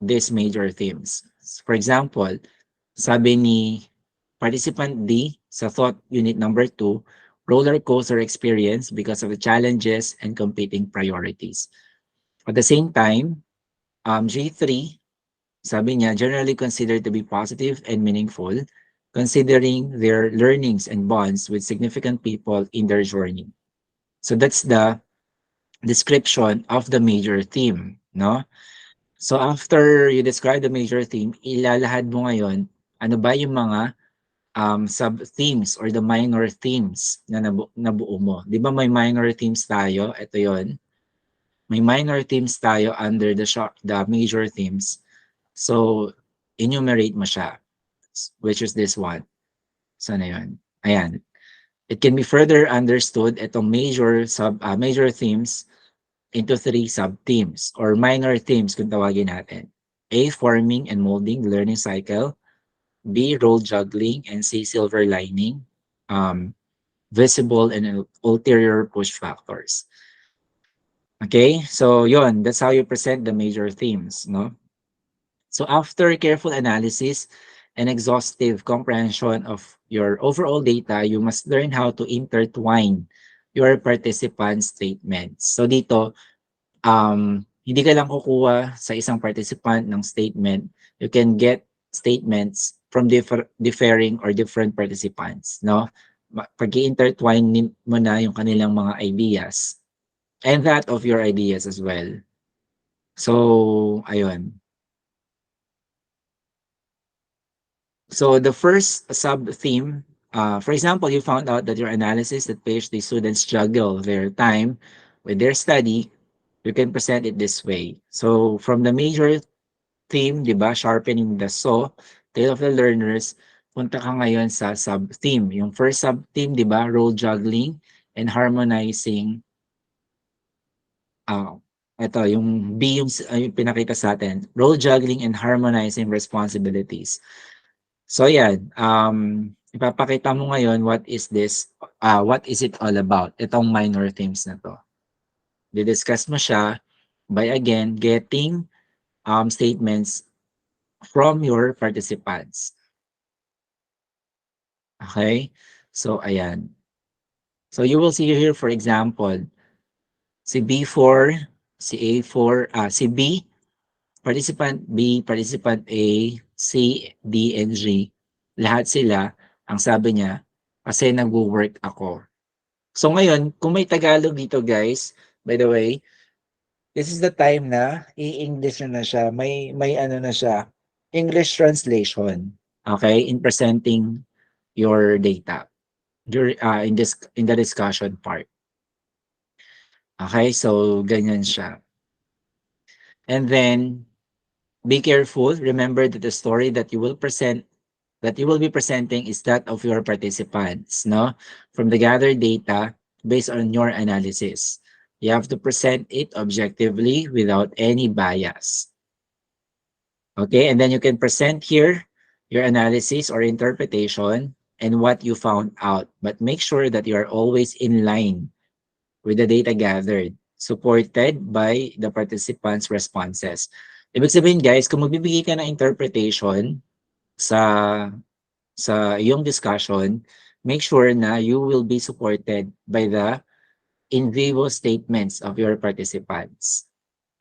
these major themes. For example, sabi ni participant D sa thought unit number 2, roller coaster experience because of the challenges and competing priorities. At the same time, G3, sabi niya, generally considered to be positive and meaningful, considering their learnings and bonds with significant people in their journey. So that's the description of the major theme, no? So after you describe the major theme, ilalahad mo ngayon, ano ba yung mga sub-themes or the minor themes na nabuo mo. Di ba may minor themes tayo? Ito yon. May minor themes tayo under the major themes. So, enumerate mo siya, which is this one. Sana yun? Ayan. It can be further understood itong major themes into 3 sub-themes or minor themes kung tawagin natin. A, forming and molding the learning cycle. B, role juggling. And C, silver lining. Visible and ulterior push factors. Okay, so yon, that's how you present the major themes, no? So after careful analysis and exhaustive comprehension of your overall data, you must learn how to intertwine your participant statements. So dito, hindi ka lang kukuha sa isang participant ng statement. You can get statements from differing or different participants, no? Pag-i-intertwine mo na yung kanilang mga ideas and that of your ideas as well. So, ayun. So the first sub-theme, for example, you found out that your analysis that PhD students juggle their time with their study, you can present it this way. So from the major theme, di ba, sharpening the saw, tale of the learners, punta ka ngayon sa sub-theme. Yung first sub-theme, di ba, role juggling and harmonizing. Ito, yung B yung pinakita sa atin, role juggling and harmonizing responsibilities. So yan, ipapakita mo ngayon what is it all about, itong minor themes na to. Didiscuss mo siya by again getting statements from your participants. Okay? So ayan. So you will see here, for example, si B4, si A4, si B, participant B, participant A, C, D, and G, lahat sila, ang sabi niya, kasi nagwo-work ako. So ngayon, kung may Tagalog dito guys, by the way, this is the time na i-English na siya. May ano na siya, English translation. Okay, in presenting your data. In the discussion part. Okay, so ganyan siya. And then be careful. Remember that the story that you will be presenting is that of your participants, no? From the gathered data based on your analysis. You have to present it objectively without any bias. Okay, and then you can present here your analysis or interpretation and what you found out. But make sure that you are always in line with the data gathered, supported by the participants' responses. Ibig sabihin guys, kung magbibigay ka ng interpretation sa iyong discussion, make sure na you will be supported by the in vivo statements of your participants.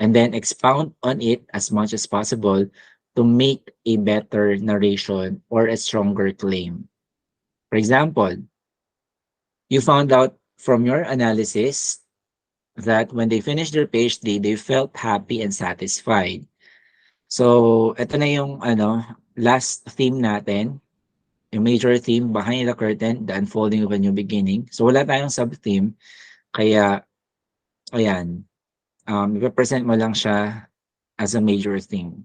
And then expound on it as much as possible to make a better narration or a stronger claim. For example, you found out from your analysis that when they finished their PhD, they felt happy and satisfied. So, ito na yung last theme natin, yung major theme, behind the curtain, the unfolding of a new beginning. So, wala tayong sub-theme, kaya, ayan, i-present mo lang siya as a major theme.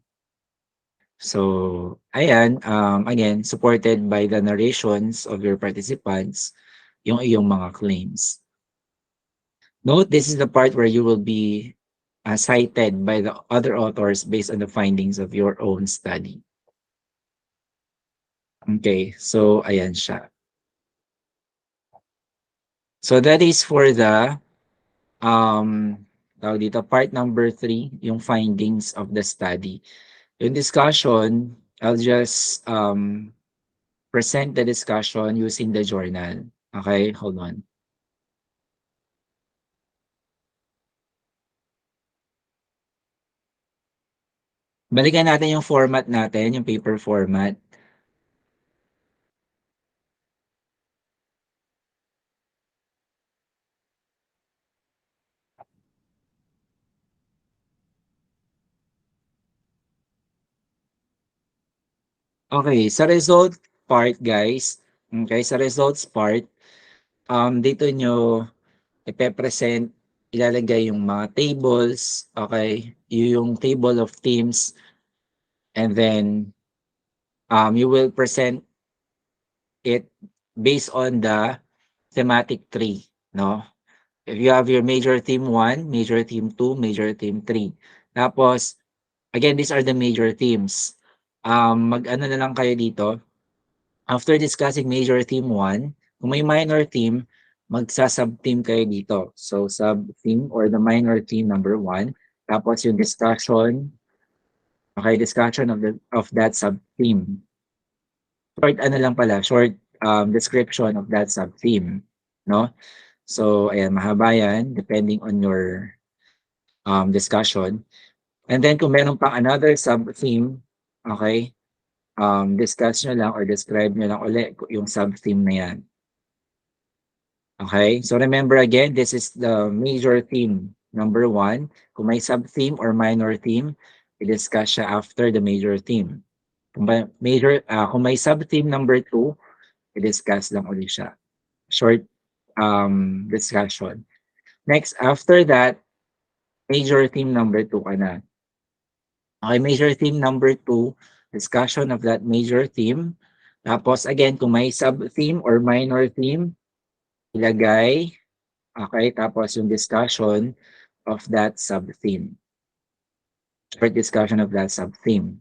So, ayan, again, supported by the narrations of your participants, yung iyong mga claims. Note, this is the part where you will be cited by the other authors based on the findings of your own study. Okay, so ayan siya. So that is for the tawag dito, part number 3, yung findings of the study. Yung discussion, I'll just present the discussion using the journal. Okay, hold on. Balikan natin yung format natin, yung paper format. Okay, sa result part guys, okay, sa results part, dito nyo ipe-present, ilalagay yung mga tables, okay, yung table of themes, and then you will present it based on the thematic tree, no? If you have your major theme 1, major theme 2, major theme 3. Tapos, again, these are the major themes. Mag-ano na lang kayo dito. After discussing major theme 1, kung may minor theme, magsa-sub-theme kayo dito. So, sub-theme or the minor theme number 1. Tapos yung discussion, okay, discussion of that sub-theme. Short description of that sub-theme, no? So, ayan, mahaba yan, depending on your discussion. And then, kung meron pang another sub-theme, okay, discuss nyo lang or describe nyo lang ulit yung sub-theme na yan. Okay, so remember again, this is the major theme, number 1. Kung may sub-theme or minor theme, i-discuss siya after the major theme. Kung may sub-theme number 2, i-discuss lang ulit siya. Short discussion. Next, after that, major theme number 2 ka na. Okay, major theme number 2, discussion of that major theme. Tapos again, kung may sub-theme or minor theme, ilagay. Okay, tapos yung discussion of that sub-theme. Short discussion of that sub-theme.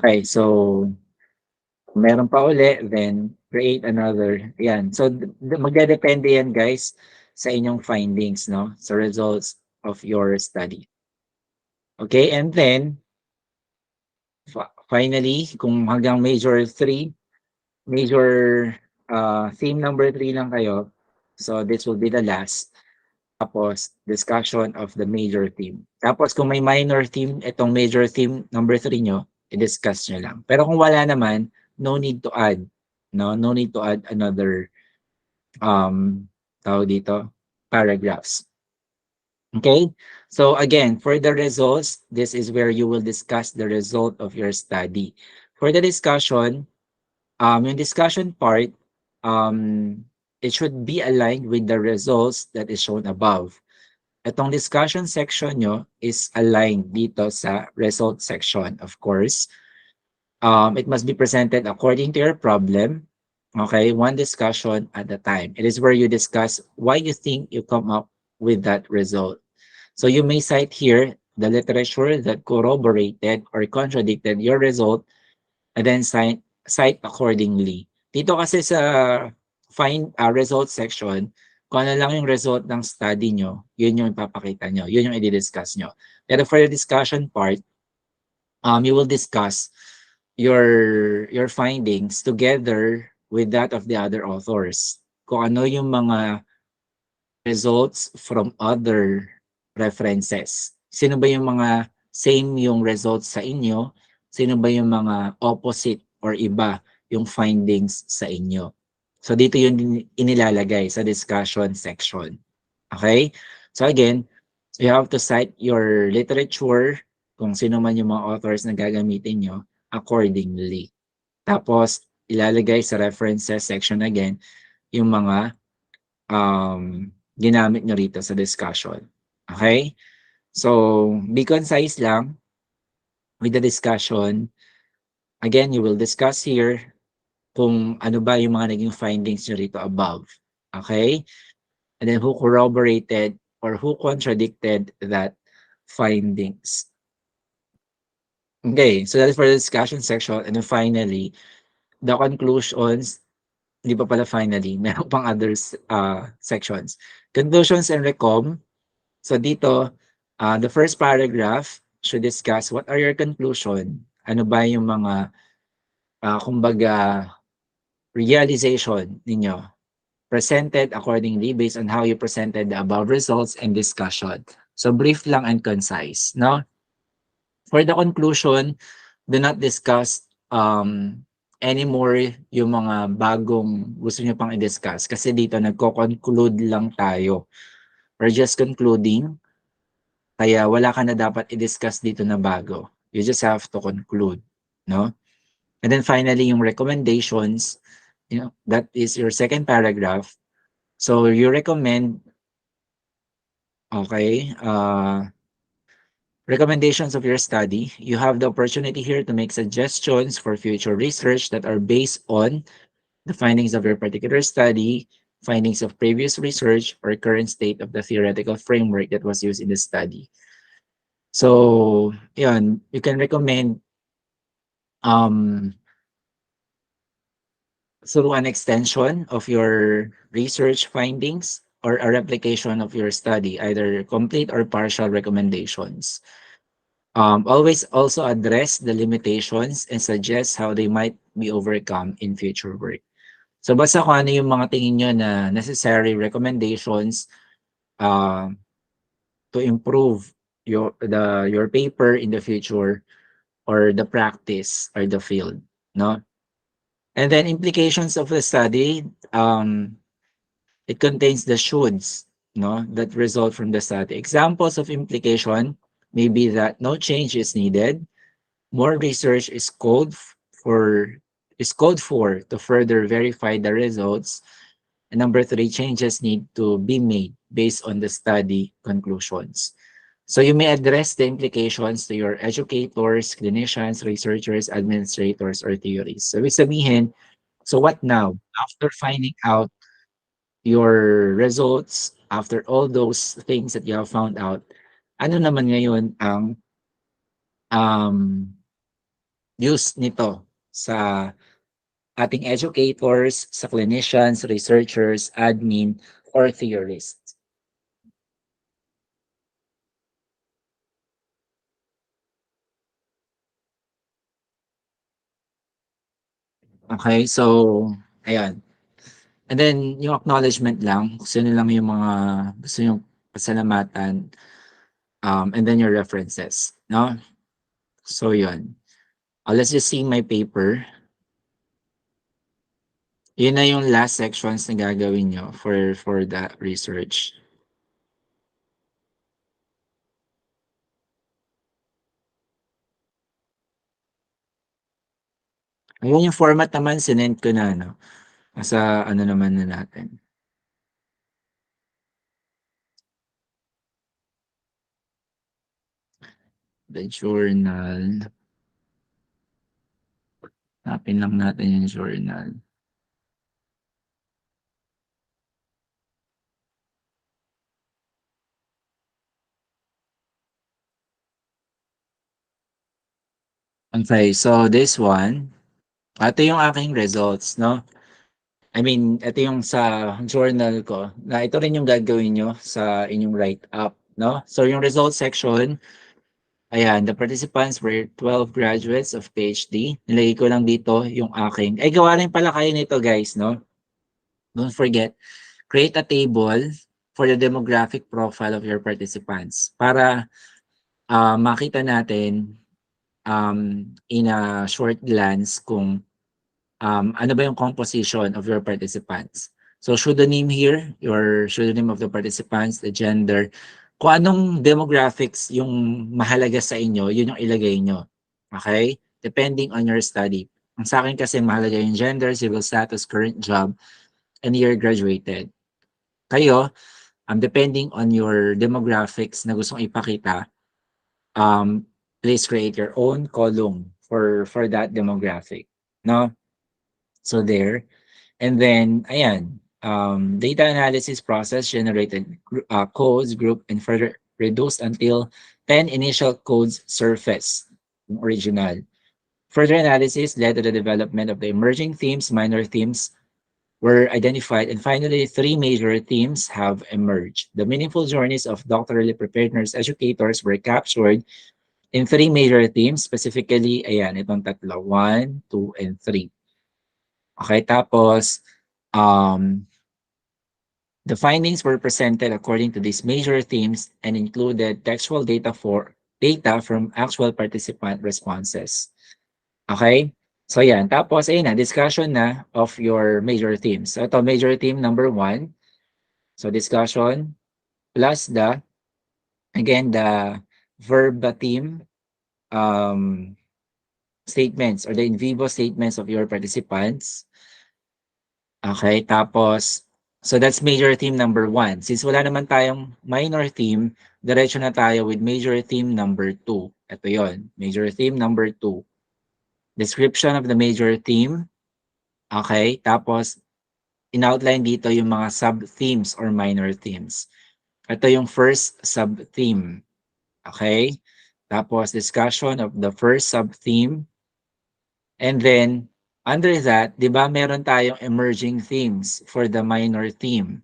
Okay, so meron pa uli, then create another. Yan. So magdedepende yan guys sa inyong findings, no? Sa results of your study. Okay, and then finally, kung hanggang major 3, major theme number 3 lang kayo, so this will be the last. Tapos, discussion of the major theme. Tapos, kung may minor theme, itong major theme number 3 nyo, i-discuss nyo lang. Pero kung wala naman, no need to add. No need to add another tawag dito, paragraphs. Okay? So again, for the results, this is where you will discuss the result of your study. For the discussion, yung discussion part, it should be aligned with the results that is shown above. Itong discussion section nyo is aligned dito sa result section, of course. It must be presented according to your problem. Okay, one discussion at a time. It is where you discuss why you think you come up with that result. So you may cite here the literature that corroborated or contradicted your result and then cite accordingly. Dito kasi sa find result section, kung ano lang yung result ng study nyo, yun yung ipapakita nyo, yun yung i-discuss nyo. Pero for the discussion part, you will discuss your findings together with that of the other authors. Kung ano yung mga results from other references. Sino ba yung mga same yung results sa inyo? Sino ba yung mga opposite or iba yung findings sa inyo? So dito yun inilalagay sa discussion section. Okay? So again, you have to cite your literature, kung sino man yung mga authors na gagamitin nyo, accordingly. Tapos, ilalagay sa references section again, yung mga ginamit nyo rito sa discussion. Okay? So, be concise lang with the discussion. Again, you will discuss here kung ano ba yung mga naging findings nyo rito above. Okay? And then who corroborated or who contradicted that findings. Okay, so that is for the discussion section. And then finally, the conclusions, hindi pa pala finally, meron pang others sections. Conclusions and recom. So dito, the first paragraph should discuss what are your conclusion. Ano ba yung mga, kumbaga, realization ninyo presented accordingly based on how you presented the above results and discussion. So brief lang and concise, no? For the conclusion, do not discuss anymore yung mga bagong gusto nyo pang i-discuss. Kasi dito nagko-conclude lang tayo. We're just concluding. Kaya wala ka na dapat i-discuss dito na bago. You just have to conclude. No? And then finally, yung recommendations, that is your second paragraph. So you recommend, okay, recommendations of your study. You have the opportunity here to make suggestions for future research that are based on the findings of your particular study, findings of previous research, or current state of the theoretical framework that was used in the study. So, yun, you can recommend through an extension of your research findings or a replication of your study, either complete or partial recommendations. Always also address the limitations and suggest how they might be overcome in future work. So basta kung ano yung mga tingin nyo na necessary recommendations to improve your paper in the future or the practice or the field, no? And then implications of the study, it contains the shoulds, no, that result from the study. Examples of implication may be that no change is needed, more research is called for to further verify the results. And number 3, changes need to be made based on the study conclusions. So you may address the implications to your educators, clinicians, researchers, administrators, or theories. So ibig sabihin, so what now? After finding out your results, after all those things that you have found out, ano naman ngayon ang use nito sa ating educators, sa clinicians, researchers, admin, or theorists? Okay, so, ayan. And then, yung acknowledgement lang, kung sino lang yung mga gusto yung pasalamatan, and then your references, no? So, yun. Let's just see my paper. Yun na yung last sections na gagawin nyo for the research. Ayun yung format naman, sinend ko na, no? Nasa ano naman na natin. The journal. Hanapin lang natin yung journal. Okay, so this one, ito yung aking results, no? I mean, ito yung sa journal ko, na ito rin yung gagawin nyo sa inyong write-up, no? So yung results section, ayan, the participants were 12 graduates of PhD. Nilagay ko lang dito yung aking. Ay, gawa rin pala kayo nito, guys, no? Don't forget, create a table for the demographic profile of your participants para makita natin in a short glance kung ano ba yung composition of your participants. So pseudonym here, your pseudonym of the participants, the gender, kung anong demographics yung mahalaga sa inyo, yun yung ilagay nyo. Okay? Depending on your study. Ang sa akin kasi mahalaga yung gender, civil status, current job, and year graduated. Kayo, depending on your demographics na gustong ipakita, please create your own column for that demographic. No? So there. And then, ayan, data analysis process generated codes, group, and further reduced until 10 initial codes surface, yung original. Further analysis led to the development of the emerging themes, minor themes were identified, and finally, 3 major themes have emerged. The meaningful journeys of doctorally prepared nurse educators were captured in 3 major themes, specifically, ayan, itong tatlo, 1, 2, and 3. Okay, tapos, the findings were presented according to these major themes and included textual data from actual participant responses. Okay? So yan. Tapos, ayun na, discussion na of your major themes. So ito, major theme number 1. So discussion plus again, the verbatim statements or the in vivo statements of your participants. Okay, tapos, so that's major theme number 1. Since wala naman tayong minor theme, diretso na tayo with major theme number 2. Ito yon, major theme number 2. Description of the major theme. Okay, tapos, in-outline dito yung mga sub-themes or minor themes. Ito yung first sub-theme. Okay, tapos discussion of the first sub-theme. And then, under that, di ba meron tayong emerging themes for the minor theme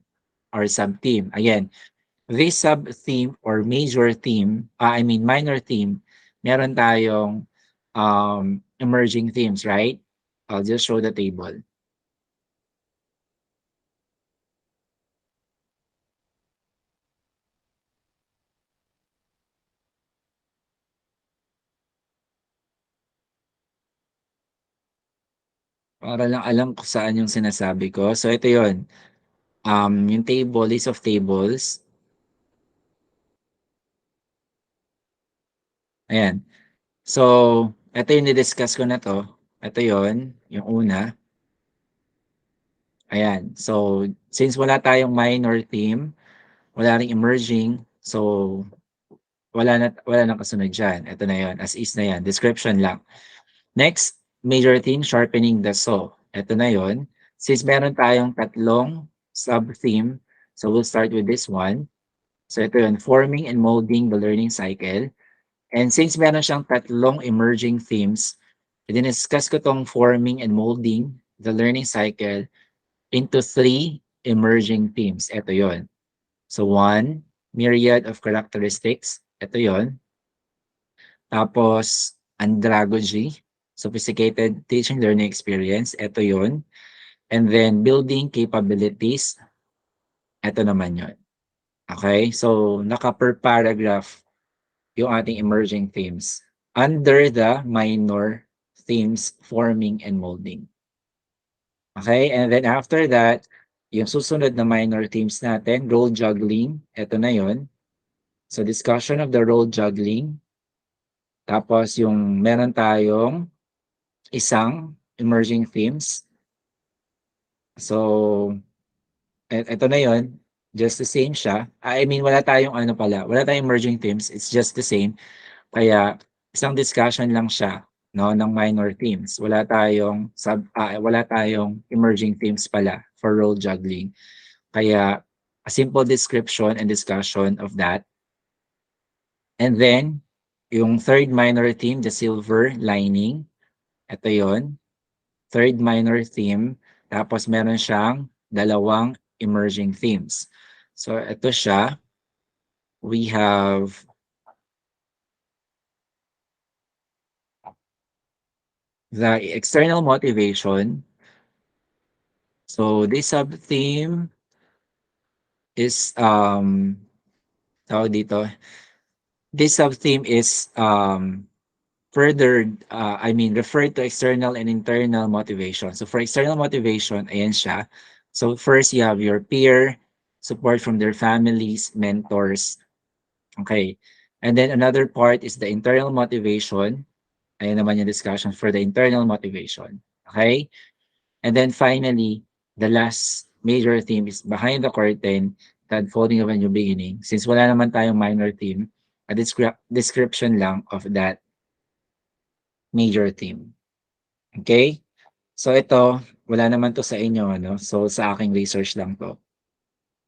or sub-theme. Again, this sub-theme or major theme, minor theme, meron tayong emerging themes, right? I'll just show the table. Para lang alam kung saan yung sinasabi ko. So ito yun. Yung table, list of tables. Ayan. So, ito yung ni-discuss ko na to. Ito yon, yung una. Ayan. So, since wala tayong minor theme, wala ring emerging, so wala nang kasunod dyan. Ito na yon, as is na yan. Description lang. Next, major theme, sharpening the saw. Ito na yon. Since meron tayong tatlong sub-theme, so we'll start with this one. So ito yun, forming and molding the learning cycle. And since meron siyang tatlong emerging themes, i-discuss ko tong forming and molding the learning cycle into 3 emerging themes. Ito yon. So 1, myriad of characteristics. Ito yon. Tapos, andragogy, sophisticated teaching learning experience. Ito yon. And then, building capabilities. Ito naman yon. Okay? So, naka-per paragraph yung ating emerging themes under the minor themes, forming, and molding. Okay, and then after that, yung susunod na minor themes natin, role juggling, eto na yon. So discussion of the role juggling. Tapos yung meron tayong isang emerging themes. So, eto na yon, just the same siya. I mean, wala tayong ano pala, wala tayong emerging themes, it's just the same. Kaya isang discussion lang siya, no, ng minor themes. Wala tayong emerging themes pala for role juggling. Kaya a simple description and discussion of that. And then yung third minor theme, the silver lining. Ito 'yon. Third minor theme, tapos meron siyang dalawang emerging themes. So ito siya. We have the external motivation. So this sub-theme is tawag dito. This sub-theme is referred to external and internal motivation. So for external motivation, ayan siya. So first you have your peer, support from their families, mentors. Okay. And then another part is the internal motivation. Ayan naman yung discussion for the internal motivation. Okay? And then finally, the last major theme is behind the curtain, the unfolding of a new beginning. Since wala naman tayong minor theme, a description lang of that major theme. Okay? So ito, wala naman to sa inyo, ano? So sa aking research lang to.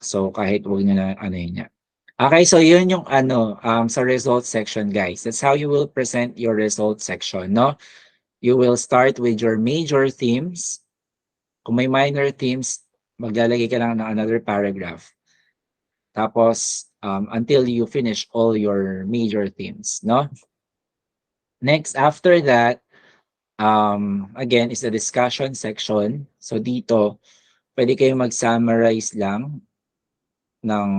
So kahit huwag nyo na ano yun niya. Okay, so yun yung sa result section, guys. That's how you will present your result section, no? You will start with your major themes. Kung may minor themes, maglalagay ka lang ng another paragraph. Tapos, until you finish all your major themes, no? Next, after that, again, is the discussion section. So dito, pwede kayong mag-summarize lang ng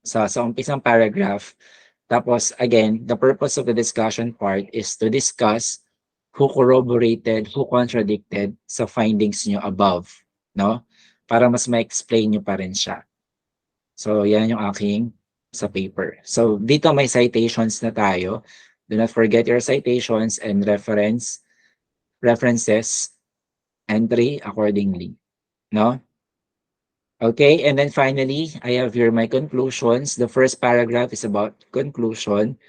sa umpisang paragraph. Tapos, again, the purpose of the discussion part is to discuss who corroborated, who contradicted sa findings nyo above, no? Para mas ma-explain nyo pa rin siya. So, yan yung aking sa paper. So, dito may citations na tayo. Do not forget your citations and references, entry accordingly, no? Okay, and then finally, I have here my conclusions. The first paragraph is about conclusion,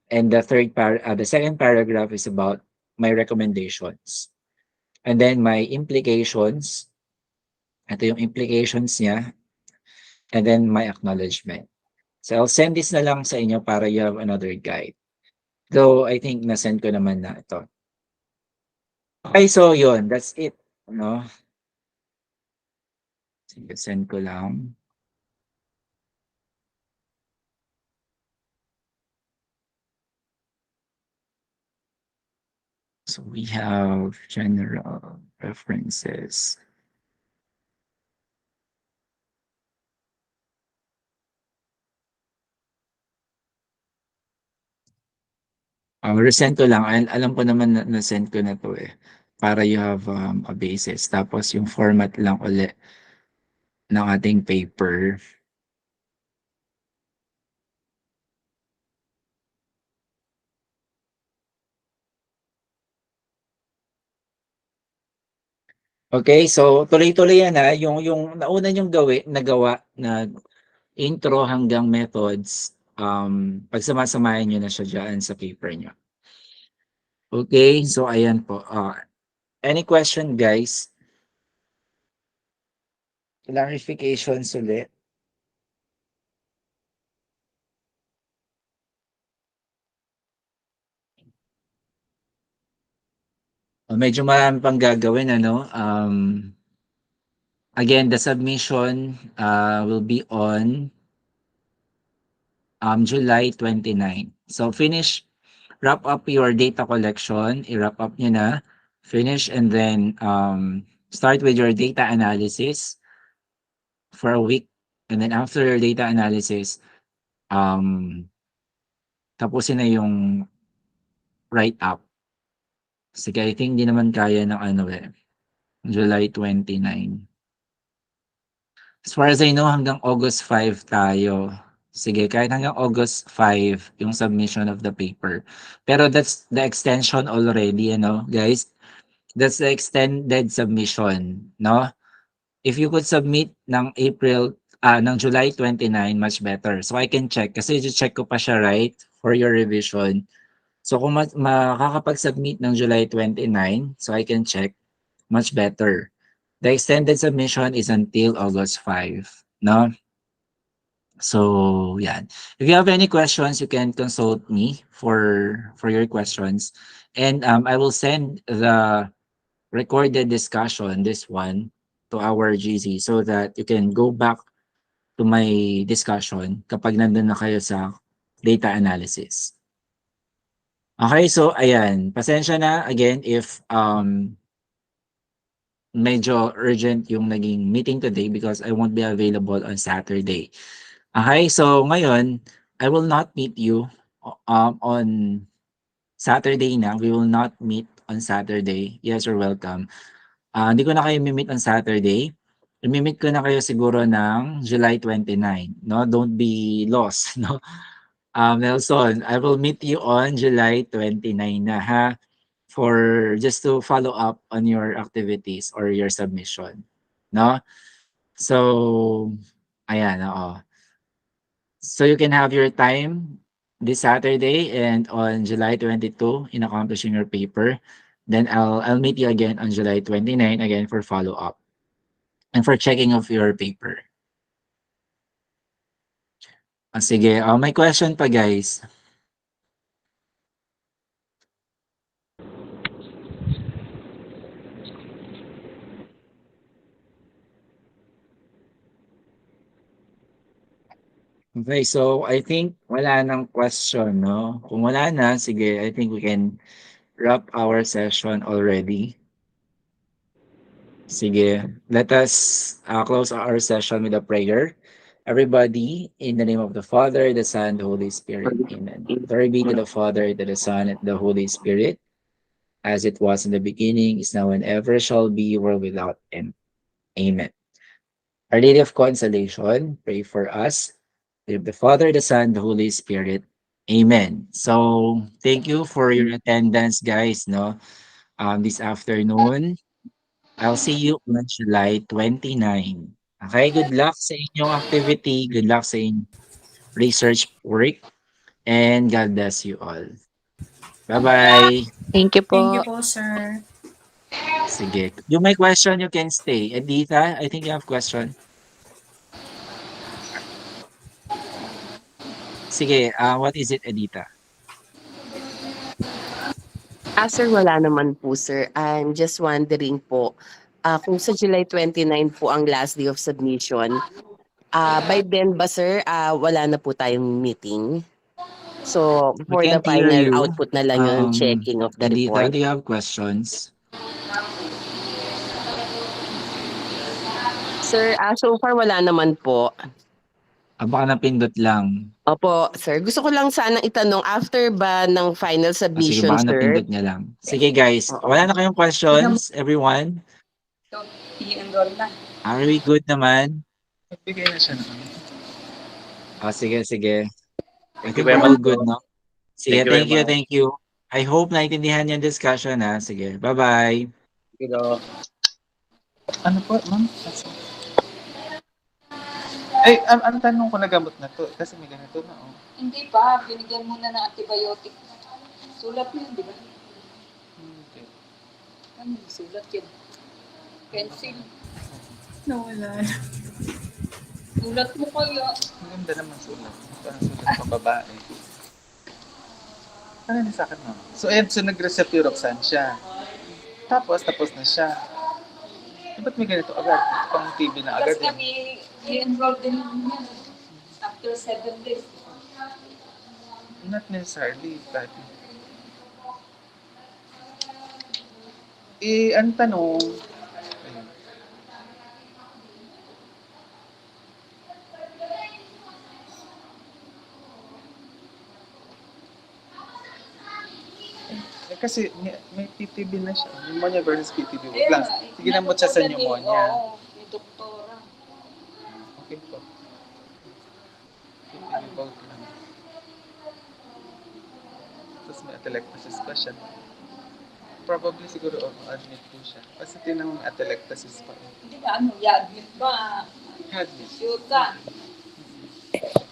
and the second paragraph is about my recommendations. And then my implications. Ito yung implications niya. And then my acknowledgement. So I'll send this na lang sa inyo para you have another guide. Though I think na-send ko naman na ito. Okay, so yun, that's it. No? Sige, send ko lang. So we have general references. Resend ko lang. Alam ko naman na-send ko na to eh. Para you have a basis. Tapos yung format lang ulit ng ating paper. Okay, so tuloy-tuloy yan ha. Yung nauna yung nagawa na intro hanggang methods, pagsamasamahin nyo na siya dyan sa paper nyo. Okay, so ayan po. Any question, guys? Clarifications ulit. Medyo marami pang gagawin, ano? Again, the submission will be on July 29. So wrap up your data collection, i-wrap up nyo na, finish, and then start with your data analysis for a week. And then after your data analysis, tapusin na yung write-up. Sige, I think di naman kaya ng ano eh, July 29. As far as I know, hanggang August 5 tayo. Sige, kahit hanggang August 5 yung submission of the paper. Pero that's the extension already, guys. That's the extended submission, no? If you could submit ng July 29, much better. So I can check kasi i-check ko pa siya, right? For your revision. So kung makakapag-submit ng July 29, so I can check, much better. The extended submission is until August 5, no? So, yan. If you have any questions, you can consult me for your questions. And I will send the recorded discussion, this one, to our GC so that you can go back to my discussion kapag nandun na kayo sa data analysis. Okay, so ayan. Pasensya na again if medyo urgent yung naging meeting today because I won't be available on Saturday. Okay, so ngayon, I will not meet you on Saturday na. We will not meet on Saturday. Yes, you're welcome. Hindi ko na kayo mi-meet on Saturday. I-meet ko na kayo siguro ng July 29, no? Don't be lost, no? Nelson, I will meet you on July 29 na, ha? For just to follow up on your activities or your submission, no? So, ayan, oo. So you can have your time this Saturday and on July 22 in accomplishing your paper. Then I'll meet you again on July 29 again for follow up and for checking of your paper. Sige, may question pa guys. Okay, so I think wala nang question, no? Kung wala na, sige, I think we can wrap our session already. Sige, let us close our session with a prayer. Everybody, in the name of the Father, the Son, the Holy Spirit. Amen. Glory be to the Father, to the Son, and the Holy Spirit, as it was in the beginning, is now, and ever shall be, world without end. Amen. Our Lady of Consolation, pray for us. In the name of the Father, the Son, the Holy Spirit. Amen. So, thank you for your attendance, guys, no? This afternoon. I'll see you on July 29. Okay, good luck sa inyong activity. Good luck sa inyong research work. And God bless you all. Bye-bye. Thank you Thank you po. po, sir. Sige. You may question, you can stay. Edita, I think you have question. Sige, what is it, Edita? Sir, wala naman po, sir. I'm just wondering po, kung sa July 29 po ang last day of submission, by then ba, sir, wala na po tayong meeting? So, We for the can't hear final you. output na lang yung checking of the Edita, report. do you have questions? Sir, so far wala naman po. Baka napindot lang. Opo, sir. Gusto ko lang sanang itanong, after ba ng final Sige, submission, baka sir? napindot niya lang. Sige guys, Oo. wala na kayong questions, everyone? I-enroll na. Are we good naman? Nagbigay na siya naman. Sige, sige. I Thank you think very we're all much good, po. no? Sige, Thank you very thank you, much. thank you. I hope naintindihan yung discussion, ha? Sige, bye-bye. Thank you, Doc. Ano po, ma'am? Ay, ang tanong ko na gamot na to. Kasi may ganito na, oh. Hindi pa, binigyan mo na ng antibiotic. Sulat mo yun, di ba? Okay. Ano yung sulat yun? Pencil. Nawala na. Sulat mo kaya. Ang ganda naman sulat. Parang sulat pang babae. Ano na sa akin, ma'am? So, so nag-recept yung Roxanne siya. Tapos na siya. Ba't may ganito agad? Pang TB na agad. Tapos kami, i-enroll din niya. After 7 days. Not necessarily. But... ang tanong... Ayun. Kasi may PTB na siya. Pneumonia versus PTB. Wait lang. Sige na mo siya sa pneumonia. Oo, yung doktora. Okay po. PTB both lang. Tapos may atelectasis pa siya. Probably siguro admit po siya. Kasi tinang may atelectasis pa. Hindi na ano, i-admit ba? Admit. Sure ka?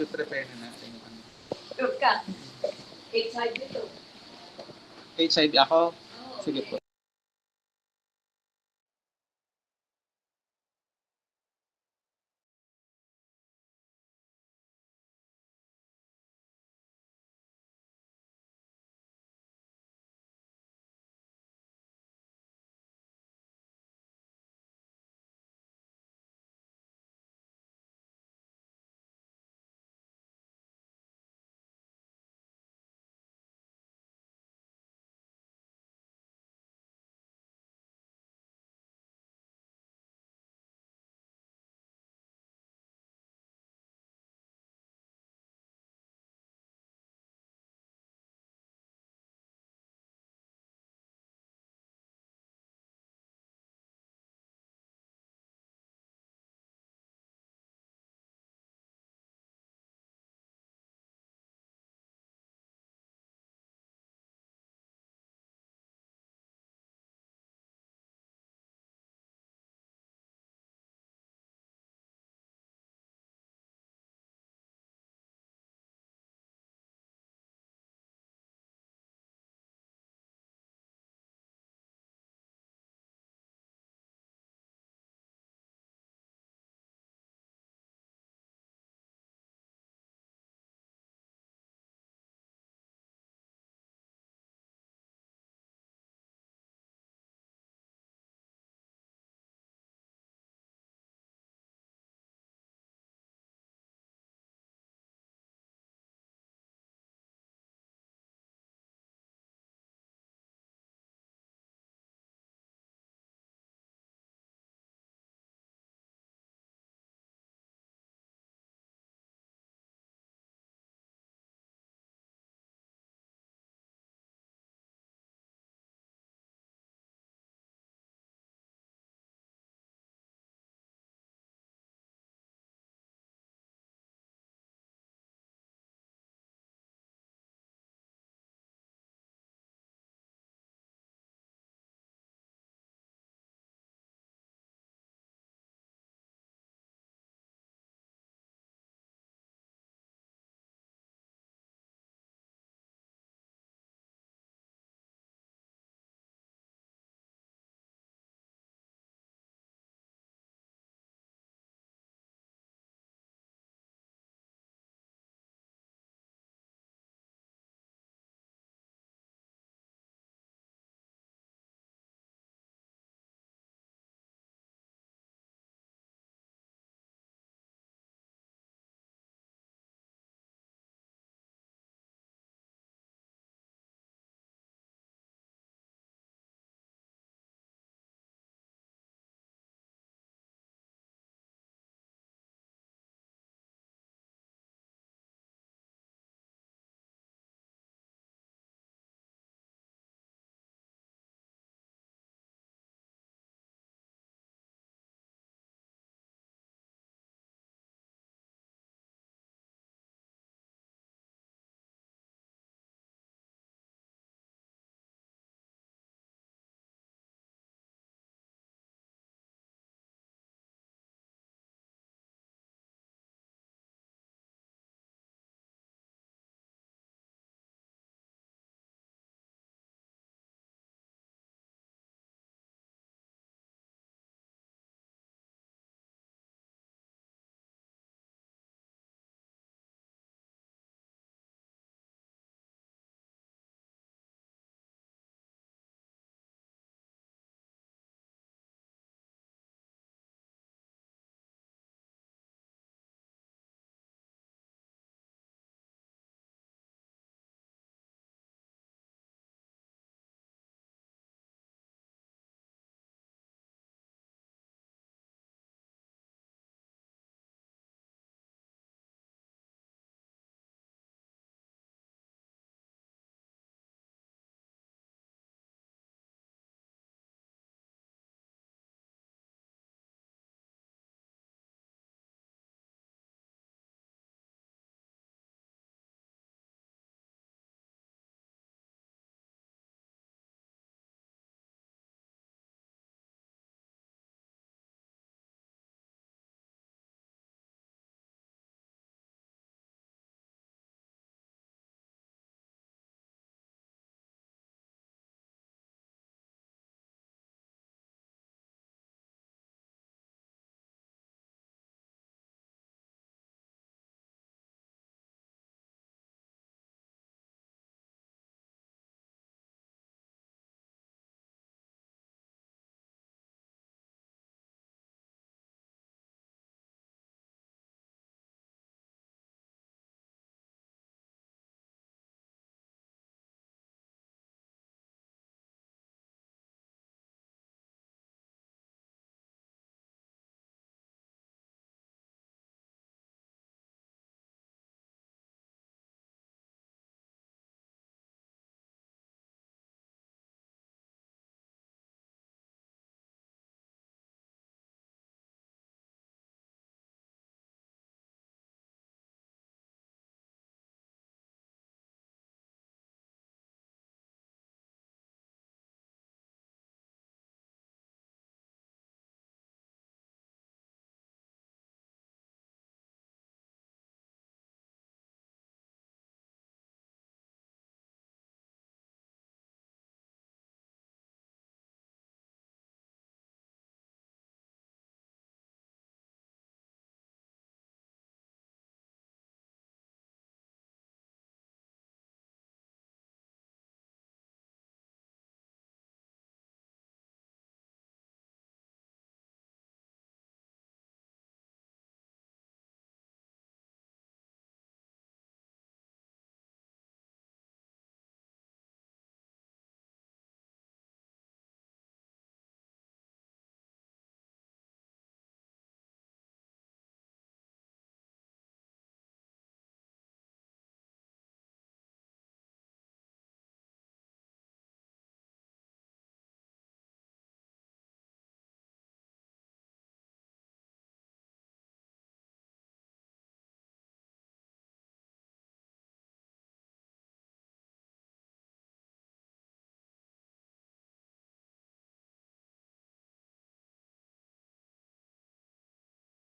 Prepare na natin yung ano. Sure ka? HIV to. HIV ako? Sige po.